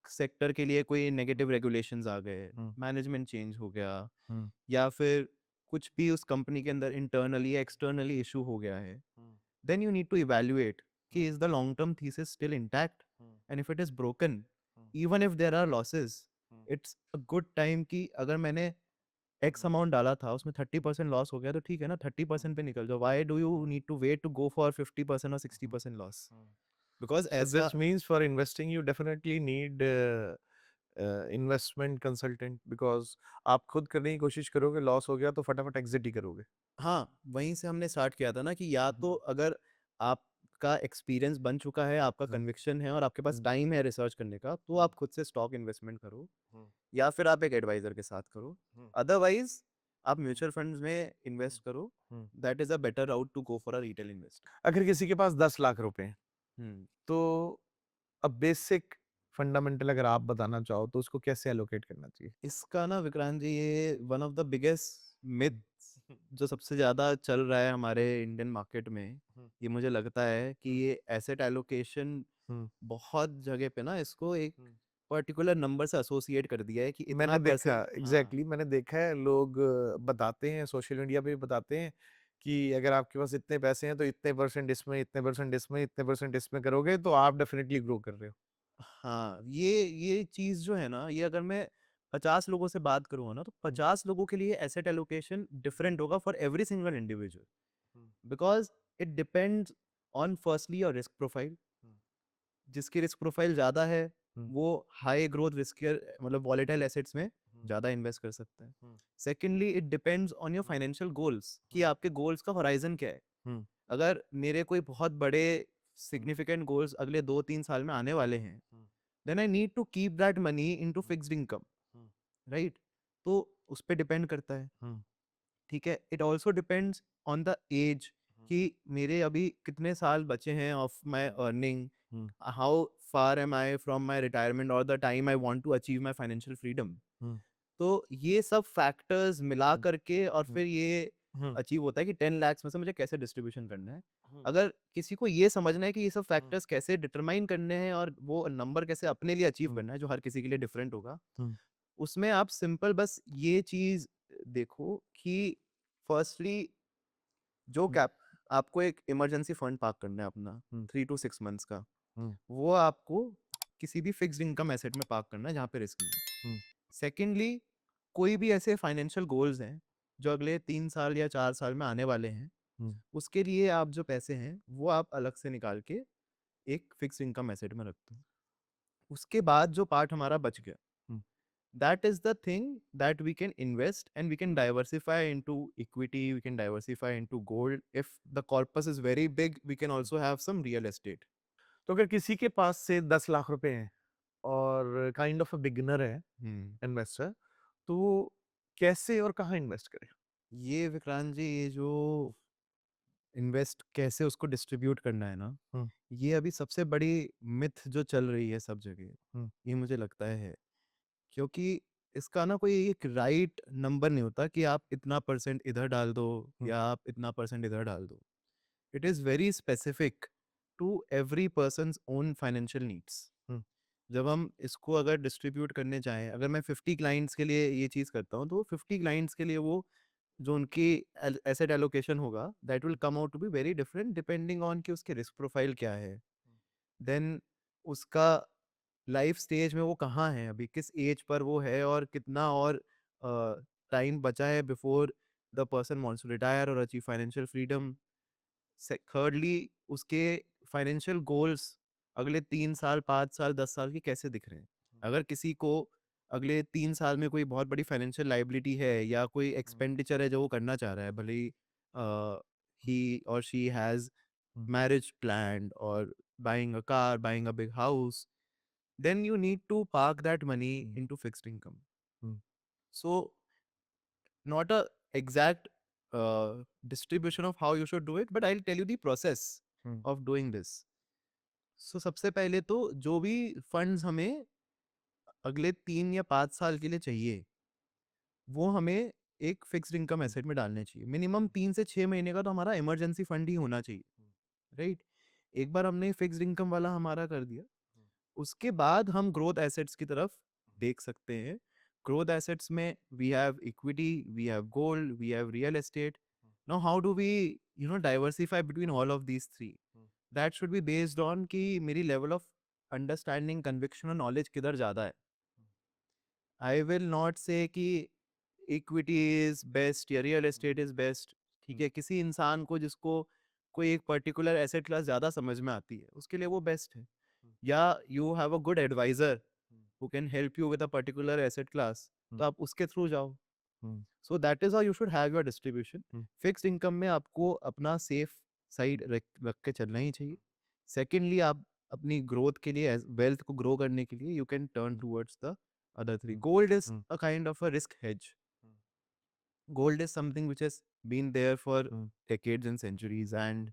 sector के लिए कोई नेगेटिव रेगुलेशंस आ गए, हम्म, मैनेजमेंट चेंज हो गया, हम्म, या फिर कुछ भी उस कंपनी के अंदर इंटरनली या एक्सटर्नली इशू हो गया है, हम्म, then you need to evaluate ki is the long term thesis still intact, hmm, and if it is broken, hmm, even if there are losses, hmm, it's a good time कि अगर मैंने x amount डाला था उसमें 30% loss हो गया तो ठीक है ना, 30% पे निकल जाओ। Why do you need to wait to go for 50% और 60% लॉस? हम्म। बिकॉज So ऐसा, this means for investing you definitely need investment consultant, because आप खुद करने की कोशिश करोगे, लॉस हो गया तो फटाफट एग्जिट ही करोगे। हाँ, वहीं से हमने स्टार्ट किया था ना कि या तो अगर आपका एक्सपीरियंस बन चुका है, आपका हम्म, कन्विक्शन है और आपके पास हम्म, टाइम है रिसर्च करने का, तो आप खुद से स्टॉक इन्वेस्टमेंट करो हम्म, या फिर आप एक एडवाइजर के साथ करो। हम्म, अदरवाइज आप म्यूचुअल फंड्स में इन्वेस्ट करो, hmm. That is a better route to go for a retail investor. अगर किसी के पास 10 लाख रुपए हैं, हम्म, तो अब बेसिक फंडामेंटल अगर आप बताना चाहो तो उसको कैसे एलोकेट करना चाहिए? इसका ना विक्रांत जी, ये one of the biggest myth जो सबसे ज्यादा चल रहा है हमारे इंडियन मार्केट में, हम्म, ये मुझे लगता है कि ये एसेट एलोकेशन हम्म, बहुत जगह पे ना इसको एक हम्म। पर्टिकुलर नंबर से एसोसिएट कर दिया है कि मैंने इतना देखा, परसेंट। हाँ, एग्जैक्टली मैंने देखा है, लोग बताते हैं, सोशल मीडिया पे भी बताते हैं कि अगर आपके पास इतने पैसे हैं तो इतने परसेंट इसमें, इतने परसेंट इसमें, इतने परसेंट इसमें करोगे तो आप डेफिनेटली ग्रो कर रहे हो। हाँ, ये चीज जो है ना, ये अगर मैं 50 लोगों से बात करूंगा ना, तो 50 लोगों के लिए एसेट एलोकेशन डिफरेंट होगा for every single individual, hmm, because it depends on firstly your risk profile. Hmm, जिसकी रिस्क प्रोफाइल ज़्यादा है हम्म, वो हाई ग्रोथ रिस्कियर मतलब वॉलेटाइल एसेट्स में हम्म, ज़्यादा इन्वेस्ट कर सकता है। Hmm, secondly it depends on your financial goals कि हम्म, आपके गोल्स का होराइजन क्या है। हम्म, अगर मेरे कोई बहुत बड़े हम्म, सिग्निफिकेंट गोल्स अगले 2-3 साल में आने वाले हैं, hmm, then I need to keep that money in to fixed income, hmm, right? तो उस पर डिपेंड करता है। हम्म, ठीक है, it also depends on the age कि मेरे अभी कितने साल बचे हैं of my earning, hmm, how far am I from my retirement और the time I want to achieve my financial freedom. Hmm, तो ये सब फैक्टर्स मिला हम्म, करके और हम्म, फिर ये हम्म, अचीव होता है कि 10 lakhs में से मुझे कैसे डिस्ट्रीब्यूशन करना है। हम्म, अगर किसी को ये समझना है कि ये सब हम्म, फैक्टर्स कैसे डिटरमाइन करने हैं और वो नंबर कैसे अपने लिए अचीव हम्म, करना है, जो हर किसी के लिए डिफरेंट होगा, हम्म, उसमें आप सिंपल बस ये चीज देखो कि फर्स्टली जो हम्म, कैप आपको एक इमरजेंसी फंड पार्क करना है अपना हम्म, 3 to 6 months का, हम्म, वो आपको किसी भी फिक्स्ड इनकम एसेट में पार्क करना है जहाँ पे रिस्क नहीं है। हम्म, सेकेंडली, कोई भी ऐसे फाइनेंशियल गोल्स हैं जो अगले 3 साल या 4 साल में आने वाले हैं, हम्म, उसके लिए आप जो पैसे हैं वो आप अलग से निकाल के एक फिक्स इनकम एसेट में रख दो। उसके बाद जो पार्ट हमारा बच गया, हम्म। that is the thing that we can invest and we can diversify into equity, we can diversify into gold. If the corpus is very big, we can also have some real estate. तो अगर किसी के पास से 10 लाख रुपए हैं और kind of a beginner है, हम्म, investor, तो वो कैसे और कहाँ इन्वेस्ट करे? ये विक्रांत जी, ये जो इन्वेस्ट कैसे उसको डिस्ट्रीब्यूट करना है ना, हम्म, ये अभी सबसे बड़ी मिथ जो चल रही है सब जगह, हम्म, ये मुझे लगता है क्योंकि इसका ना कोई एक राइट नंबर नहीं होता कि आप इतना परसेंट इधर डाल दो या आप इतना परसेंट इधर डाल दो. It is very specific to every person's own financial needs. Hmm, जब हम इसको अगर डिस्ट्रीब्यूट करने जाएं, अगर मैं 50 क्लाइंट्स के लिए ये चीज़ करता हूँ, तो 50 क्लाइंट्स के लिए वो जो उनकी एसेट एलोकेशन होगा, that will come out to be very different depending on कि उसके रिस्क प्रोफाइल क्या है, देन उसका लाइफ स्टेज में वो कहाँ है अभी, किस एज पर वो है, और कितना और टाइम बचा है before the person wants to retire और अचीव फाइनेंशियल फ्रीडम. थर्डली, उसके फाइनेंशियल गोल्स अगले 3 साल 5 साल 10 साल के कैसे दिख रहे हैं. अगर किसी को अगले 3 साल में कोई बहुत बड़ी फाइनेंशियल लाइबिलिटी है या कोई एक्सपेंडिचर है जो वो करना चाह रहा है, भले ही और she has marriage planned or buying a car, buying a big house, then you need to park that money into fixed income. Hmm, So, not a exact distribution of how you should do it, but I'll tell you the process hmm, of doing this. So, सबसे पहले तो जो भी funds हमें अगले 3 या 5 साल के लिए चाहिए, वो हमें एक फिक्स्ड इनकम एसेट में डालने चाहिए. मिनिमम 3 से 6 महीने का तो हमारा इमरजेंसी फंड ही होना चाहिए, राइट. एक बार हमने फिक्स्ड इनकम वाला हमारा कर दिया, उसके बाद हम ग्रोथ एसेट्स की तरफ देख सकते हैं. ग्रोथ एसेट्स में we have equity, we have gold, we have real estate. Now how do we diversify between all of these three. That should be based on कि मेरी लेवल ऑफ अंडरस्टैंडिंग, कन्विक्शन और knowledge किधर ज़्यादा है. I will not say कि equity is best या real estate is best. ठीक है, किसी इंसान को जिसको कोई एक पर्टिकुलर एसेट क्लास ज़्यादा समझ में आती है, उसके लिए वो बेस्ट है. या you have a good advisor who can help you with a particular asset class, तो आप उसके थ्रू जाओ. So that is how you should have your distribution. Fixed income में आपको अपना सेफ साइड रख के चलना ही चाहिए. सेकेंडली, आप अपनी ग्रोथ के लिए, वेल्थ को ग्रो करने के लिए, you can turn towards the other three. Gold is a kind of a risk hedge. Gold is something which has been there for decades and centuries, and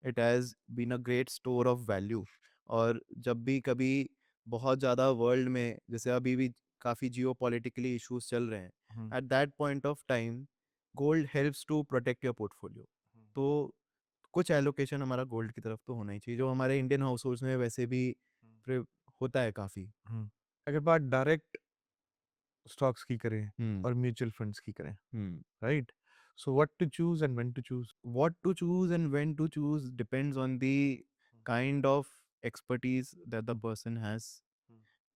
it has been a great store of value. और जब भी कभी बहुत ज़्यादा world में, जैसे अभी भी काफ़ी जियो पॉलिटिकली इशूज चल रहे हैं, at that point of time gold helps to protect your portfolio. तो कुछ एलोकेशन हमारा गोल्ड की तरफ तो होना ही चाहिए, जो हमारे इंडियन हाउस होल्ड्स में वैसे भी होता है काफ़ी. अगर बात डायरेक्ट स्टॉक्स की करें हम्म. और म्यूचुअल फंड्स की करें, hmm. Right, so what to choose and when to choose. What to choose and when to choose depends on the kind of expertise that the person has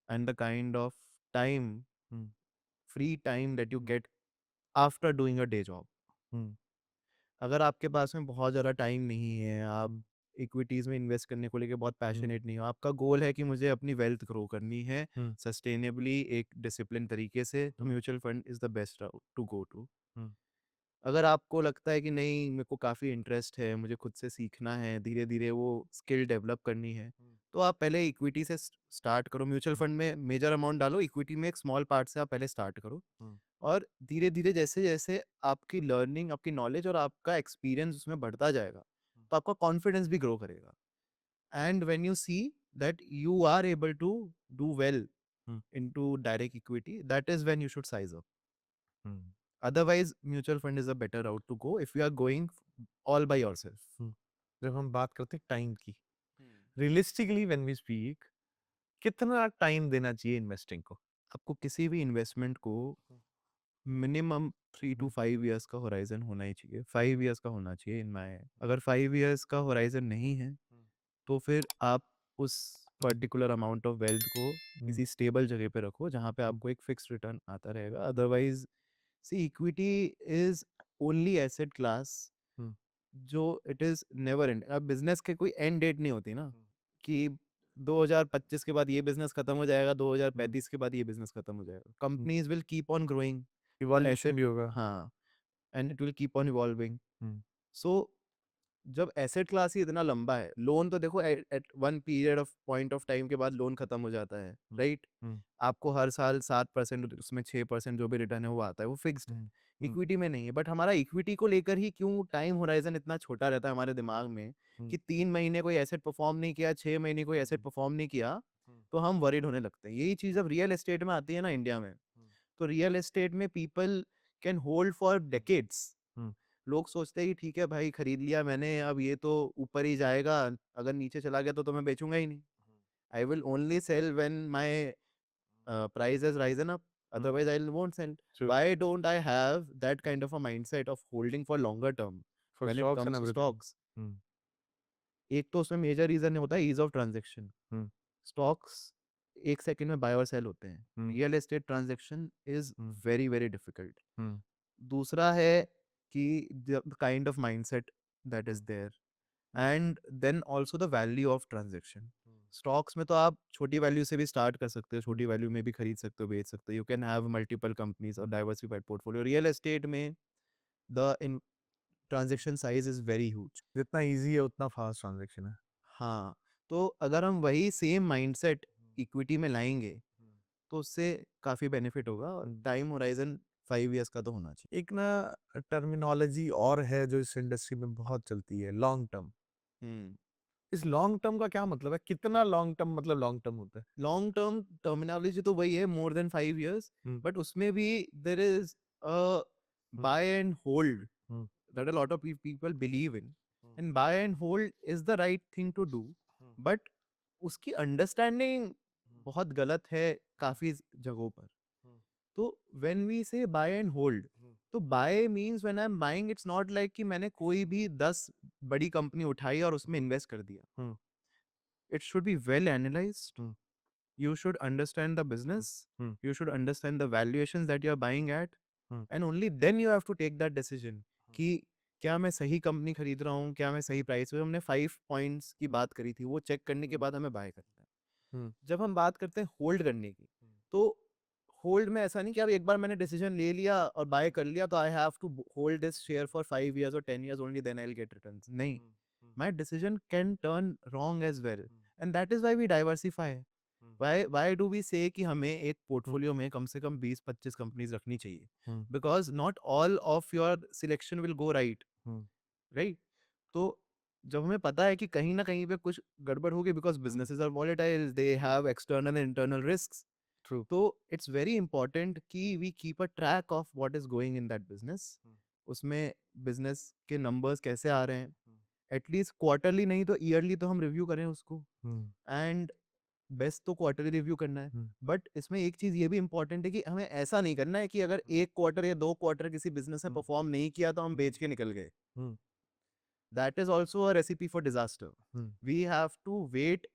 and the kind of time, free time that you get after doing a day job. अगर आपके पास में बहुत ज़्यादा time नहीं है, आप equities में invest करने को लेके बहुत पैशनेट नहीं हो, आपका गोल है कि मुझे अपनी वेल्थ ग्रो करनी है सस्टेनेबली, एक डिसिप्लिन तरीके से, तो mutual fund is the best route to go to. अगर आपको लगता है कि नहीं, मेरे को काफ़ी इंटरेस्ट है, मुझे खुद से सीखना है, धीरे धीरे वो स्किल डेवलप करनी है, तो आप पहले इक्विटी से स्टार्ट करो. म्यूचुअल फंड में मेजर अमाउंट डालो, इक्विटी में एक स्मॉल पार्ट से आप पहले स्टार्ट करो. और धीरे धीरे जैसे जैसे आपकी लर्निंग, आपकी नॉलेज और आपका एक्सपीरियंस उसमें बढ़ता जाएगा, तो आपका कॉन्फिडेंस भी ग्रो करेगा. And when you see that you are able to do well into direct equity, that is when you should size up. Otherwise, mutual fund is a better route to go if you are going all by yourself. जब हम बात करते हैं time की, realistically when we speak, कितना time देना चाहिए investing को? आपको किसी भी इन्वेस्टमेंट को मिनिमम 3 to 5 years का होराइजन होना ही चाहिए. 5 years का होना चाहिए इन माय. अगर 5 years का होराइजन नहीं है, तो फिर आप उस पर्टिकुलर अमाउंट ऑफ वेल्थ को किसी स्टेबल जगह पे रखो जहाँ पे आपको एक फिक्स रिटर्न आता रहेगा. Otherwise, see, equity is only asset class जो इट इज नेवर एंड. अब बिजनेस के कोई एंड डेट नहीं होती ना, कि 2025 के बाद ये बिजनेस खत्म हो जाएगा, 2035 के बाद ये बिजनेस खत्म हो जाएगा. Companies will keep on growing, evolution भी होगा. हाँ, and it will keep on evolving. So जब एसेट क्लास ही इतना लंबा है, लोन तो देखो at one period of point of time के बाद लोन खत्म हो जाता है, राइट. आपको हर साल 7%, उसमें 6% जो भी रिटर्न है वो आता है, वो फिक्स्ड है. इक्विटी में नहीं है. बट हमारा इक्विटी को लेकर ही क्यों टाइम होराइजन इतना छोटा रहता है हमारे दिमाग में, कि 3 महीने कोई एसेट परफॉर्म नहीं किया, 6 महीने कोई एसेट परफॉर्म नहीं किया, तो हम वरीड होने लगते हैं। यही चीज़ अब रियल एस्टेट में आती है ना इंडिया में, तो रियल एस्टेट में people can hold for decades. Hmm, लोग सोचते हैं कि ठीक है भाई खरीद लिया मैंने, अब ये तो ऊपर ही जाएगा, अगर नीचे चला गया तो मैं बेचूंगा ही नहीं। I will only sell when my price has risen up, हम्म, otherwise I won't sell. true. Why don't I have that kind of a mindset of holding for longer term For when it stocks and comes to everything. stocks? Hmm, एक तो उसमें major reason होता है ease of transaction. Hmm, stocks एक second में buy और sell होते हैं, hmm, real estate transaction is hmm, very very difficult. Hmm, दूसरा है कि the kind of mindset that is hmm, there, and then also the value of transaction. Stocks में तो आप छोटी वैल्यू से भी स्टार्ट कर सकते हो, छोटी वैल्यू में भी खरीद सकते हो, बेच सकते हो, you can have multiple companies और डाइवर्सिफाइड पोर्टफोलियो। रियल एस्टेट में the in transaction size is very huge. जितना इजी है उतना फास्ट ट्रांजैक्शन है। हाँ, तो अगर हम वही सेम माइंडसेट इक्विटी में लाएंगे तो उससे काफ़ी बेनिफिट होगा, और टाइम होराइजन 5 years का तो होना चाहिए। एक ना टर्मिनोलॉजी और है जो इस इंडस्ट्री में बहुत चलती है, लॉन्ग टर्म। हम्म। इस लॉन्ग टर्म का क्या मतलब है? कितना लॉन्ग टर्म मतलब लॉन्ग टर्म होता है? लॉन्ग टर्म टर्मिनोलॉजी तो वही है, more than 5 years, hmm, but उसमें भी there is a hmm, buy and hold hmm, that a lot of people believe in, हम्म, and buy and hold is the right thing to do, hmm, but उसकी understanding हम्म, बहुत गलत है काफी जगहों पर। हम्म, तो व्हेन वी से बाय एंड होल्ड, हम्म, तो by means when I am buying, it's not like कि मैंने कोई भी 10 बड़ी कंपनी उठाई और उसमें इन्वेस्ट कर दिया। Hmm, it should be well analysed, hmm, you should understand the business, hmm, you should understand the valuations that you're buying at, hmm, and only then you have to take that decision कि क्या मैं सही company खरीद रहा हूँ, क्या मैं सही प्राइस पे। हमने 5 पॉइंट्स की बात करी थी, वो चेक करने के बाद हमें बाय करना है। हम्म, जब हम बात करते हैं होल्ड करने की, तो होल्ड में ऐसा नहीं कि अब एक बार मैंने डिसीजन ले लिया और बाय कर लिया तो I have to hold this share for 5 years और 10 years only, then I will get returns. नहीं, my decision can turn wrong as well, and that is why we diversify. why do we say कि हमें एक portfolio में कम से कम 20-25 companies रखनी चाहिए? Hmm, because not all of your selection will go right, hmm, right? तो जब हमें पता है कि कहीं ना कहीं पे कुछ गड़बड़ होगी, because businesses are volatile, they have external and internal risk, true. तो इट्स वेरी इंपॉर्टेंट कि we keep a track of what is going in that business. उसमें बिजनेस के नंबर्स कैसे आ रहे हैं, एटलीस्ट क्वार्टरली नहीं तो ईयरली तो हम रिव्यू करें उसको। हम्म, एंड बेस्ट तो क्वार्टरली रिव्यू करना है, हम्म, बट इसमें एक चीज ये भी इंपॉर्टेंट है कि हमें ऐसा नहीं करना है कि अगर एक क्वार्टर या 2 क्वार्टर किसी बिजनेस ने परफॉर्म नहीं किया तो हम बेच के निकल गए। Hmm, that is also a recipe for disaster. Hmm, we have to wait,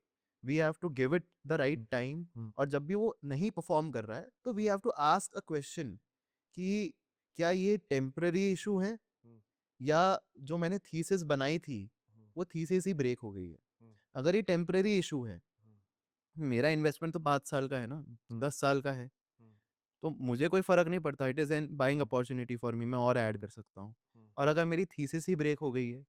we have to give it the right time, hmm, और जब भी वो नहीं परफॉर्म कर रहा है तो we have to ask a question कि क्या ये टेम्पररी इशू है, या जो मैंने थीसिस बनाई थी वो थीसिस ही ब्रेक हो गई है। अगर ये टेम्पररी इशू है, मेरा इन्वेस्टमेंट तो 5 साल का है ना, 10 साल का है, तो मुझे कोई फर्क नहीं पड़ता। It is an buying opportunity for me, मैं और ऐड कर सकता हूँ। और अगर मेरी थीसिस ही ब्रेक हो गई है,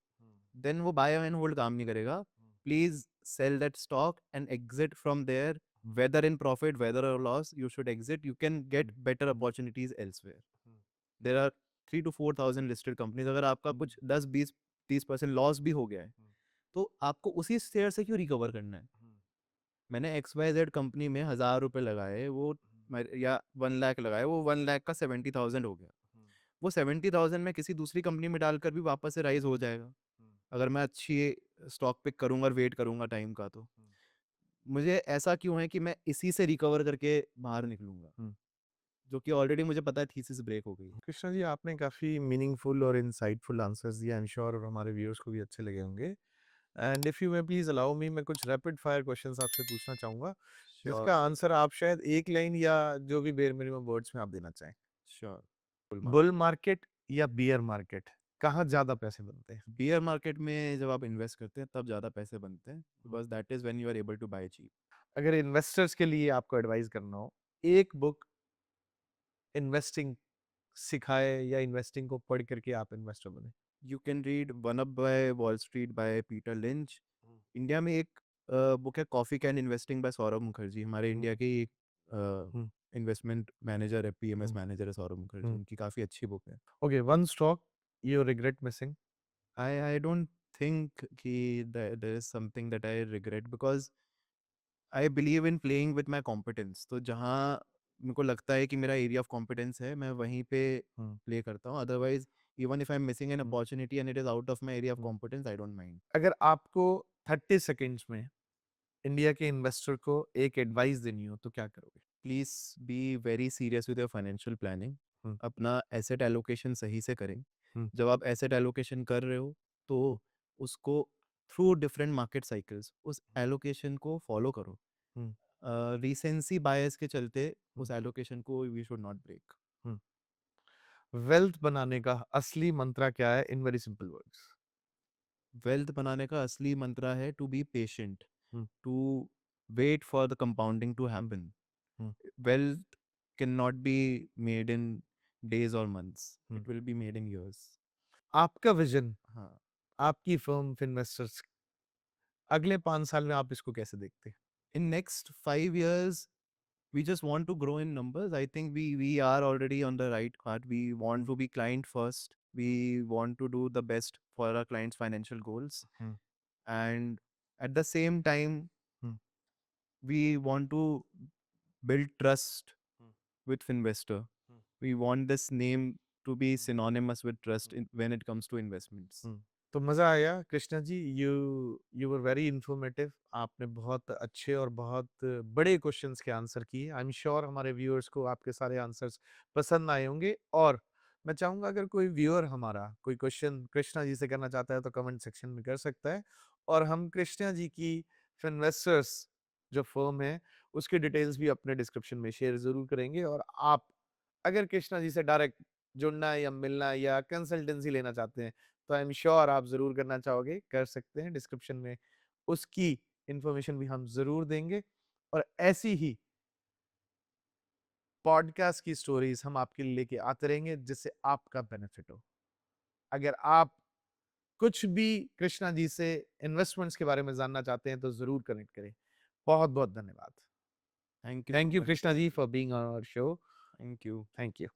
देन वो बाय एंड होल्ड काम नहीं करेगा। Please sell that stock and exit from there, whether in profit whether और loss, you should exit, you can get better opportunities elsewhere. There are 3 to 4 thousand listed companies, अगर आपका कुछ 10-20-30% loss भी हो गया है, तो आपको उसी शेयर से क्यों रिकवर करना है? मैंने XYZ कंपनी में 1,000 रुपए लगाए, वो या 1 लाख लगाए, वो 1 लाख का 70,000 हो गया। वो 70,000 में किसी दूसरी कंपनी में डालकर भी वापस से राइज हो जाएगा, अगर मैं अच्छी स्टॉक पिक करूंगा और वेट करूंगा टाइम का। तो मुझे ऐसा क्यों है कि मैं इसी से रिकवर करके बाहर निकलूंगा, जो कि ऑलरेडी मुझे पता है थीसिस ब्रेक हो गई है। कृष्णा जी, आपने काफ़ी मीनिंगफुल और इंसाइटफुल आंसर्स दिए। आई एम श्योर और हमारे व्यूअर्स को भी अच्छे लगे होंगे। And if you may please allow me, मैं कुछ रैपिड फायर क्वेश्चंस आपसे पूछना चाहूँगा, श्योर, जिसका आंसर आप शायद एक लाइन या जो भी बेयर मिनिमम वर्ड्स में आप देना चाहें। श्योर। बुल मार्केट या बियर मार्केट, कहाँ ज़्यादा पैसे बनते हैं? बियर मार्केट में जब आप इन्वेस्ट करते हैं तब ज़्यादा पैसे बनते हैं, because that is when you are able to buy cheap. अगर इन्वेस्टर्स के लिए आपको एडवाइस करना हो, एक बुक इन्वेस्टिंग सिखाए या इन्वेस्टिंग को पढ़ करके आप इन्वेस्टर बने? You can read one up by Wall Street by Peter Lynch. India में एक बुक है coffee can investing by Saurabh Mukherjee, हमारे हम्म, इंडिया के एक हम्म, इन्वेस्टमेंट मैनेजर है, PMS हम्म, मैनेजर है सौरभ मुखर्जी, हम्म। उनकी काफ़ी अच्छी बुक है। Okay, one stock you regret missing? I don't think कि there is something that I regret, because I believe in playing with my competence. तो जहाँ मेरे को लगता है कि मेरा एरिया ऑफ कॉम्पिटेंस है, मैं वहीं पे हम्म, प्ले करता हूँ। Otherwise even if I am missing an hmm, opportunity and it is out of my area of hmm. Competence, I don't mind. अगर आपको 30 सेकेंड्स में इंडिया के इन्वेस्टर को एक एडवाइस देनी हो तो क्या करोगे? Please be very serious with your financial planning. Hmm, अपना एसेट एलोकेशन सही से करें। हम्म, जब आप एसेट एलोकेशन कर रहे हो तो उसको थ्रू डिफरेंट मार्केट साइकिल्स उस एलोकेशन को फॉलो करो। हम्म, रिसेंसी बायस के चलते हम्म, उस एलोकेशन को we should not break. Hmm. Wealth बनाने का असली मंत्र क्या है in very simple words? Wealth बनाने का असली मंत्र है to be patient, hmm, to wait for the compounding to happen. Hmm, wealth can not be made in days और months, hmm. It will be made in years. आपका vision, हाँ। आपकी firm फिनवेस्टर्स, अगले 5 साल में आप इसको कैसे देखते हैं? In next 5 years we just want to grow in numbers. I think we are already on the right path. We want to be client first. We want to do the best for our clients financial goals, hmm, and at the same time hmm, we want to build trust hmm, with Finvestor. Hmm, We want this name to be hmm, synonymous with trust hmm, when it comes to investments. Hmm. तो मजा आया Krishna ji, you you were very informative. आपने बहुत अच्छे और बहुत बड़े questions के आंसर किए। आई एम श्योर हमारे व्यूअर्स को आपके सारे आंसर्स पसंद आए होंगे। और मैं चाहूंगा अगर कोई व्यूअर हमारा कोई क्वेश्चन कृष्णा जी से करना चाहता है तो कमेंट सेक्शन में कर सकता है, और हम कृष्णा जी की फिनवेस्टर्स जो फर्म है उसकी डिटेल्स भी अपने डिस्क्रिप्शन में शेयर जरूर करेंगे। और आप अगर कृष्णा जी से डायरेक्ट जुड़ना या मिलना या कंसल्टेंसी लेना चाहते हैं तो आई एम श्योर आप जरूर करना चाहोगे, कर सकते हैं। डिस्क्रिप्शन में उसकी इंफॉर्मेशन भी हम जरूर देंगे। और ऐसी ही पॉडकास्ट की स्टोरीज हम आपके लिए लेके आते रहेंगे जिससे आपका बेनिफिट हो। अगर आप कुछ भी कृष्णा जी से इन्वेस्टमेंट्स के बारे में जानना चाहते हैं तो जरूर कनेक्ट करें। बहुत बहुत धन्यवाद। Thank you so thank you much. Krishna ji for being on our show. Thank you. Thank you.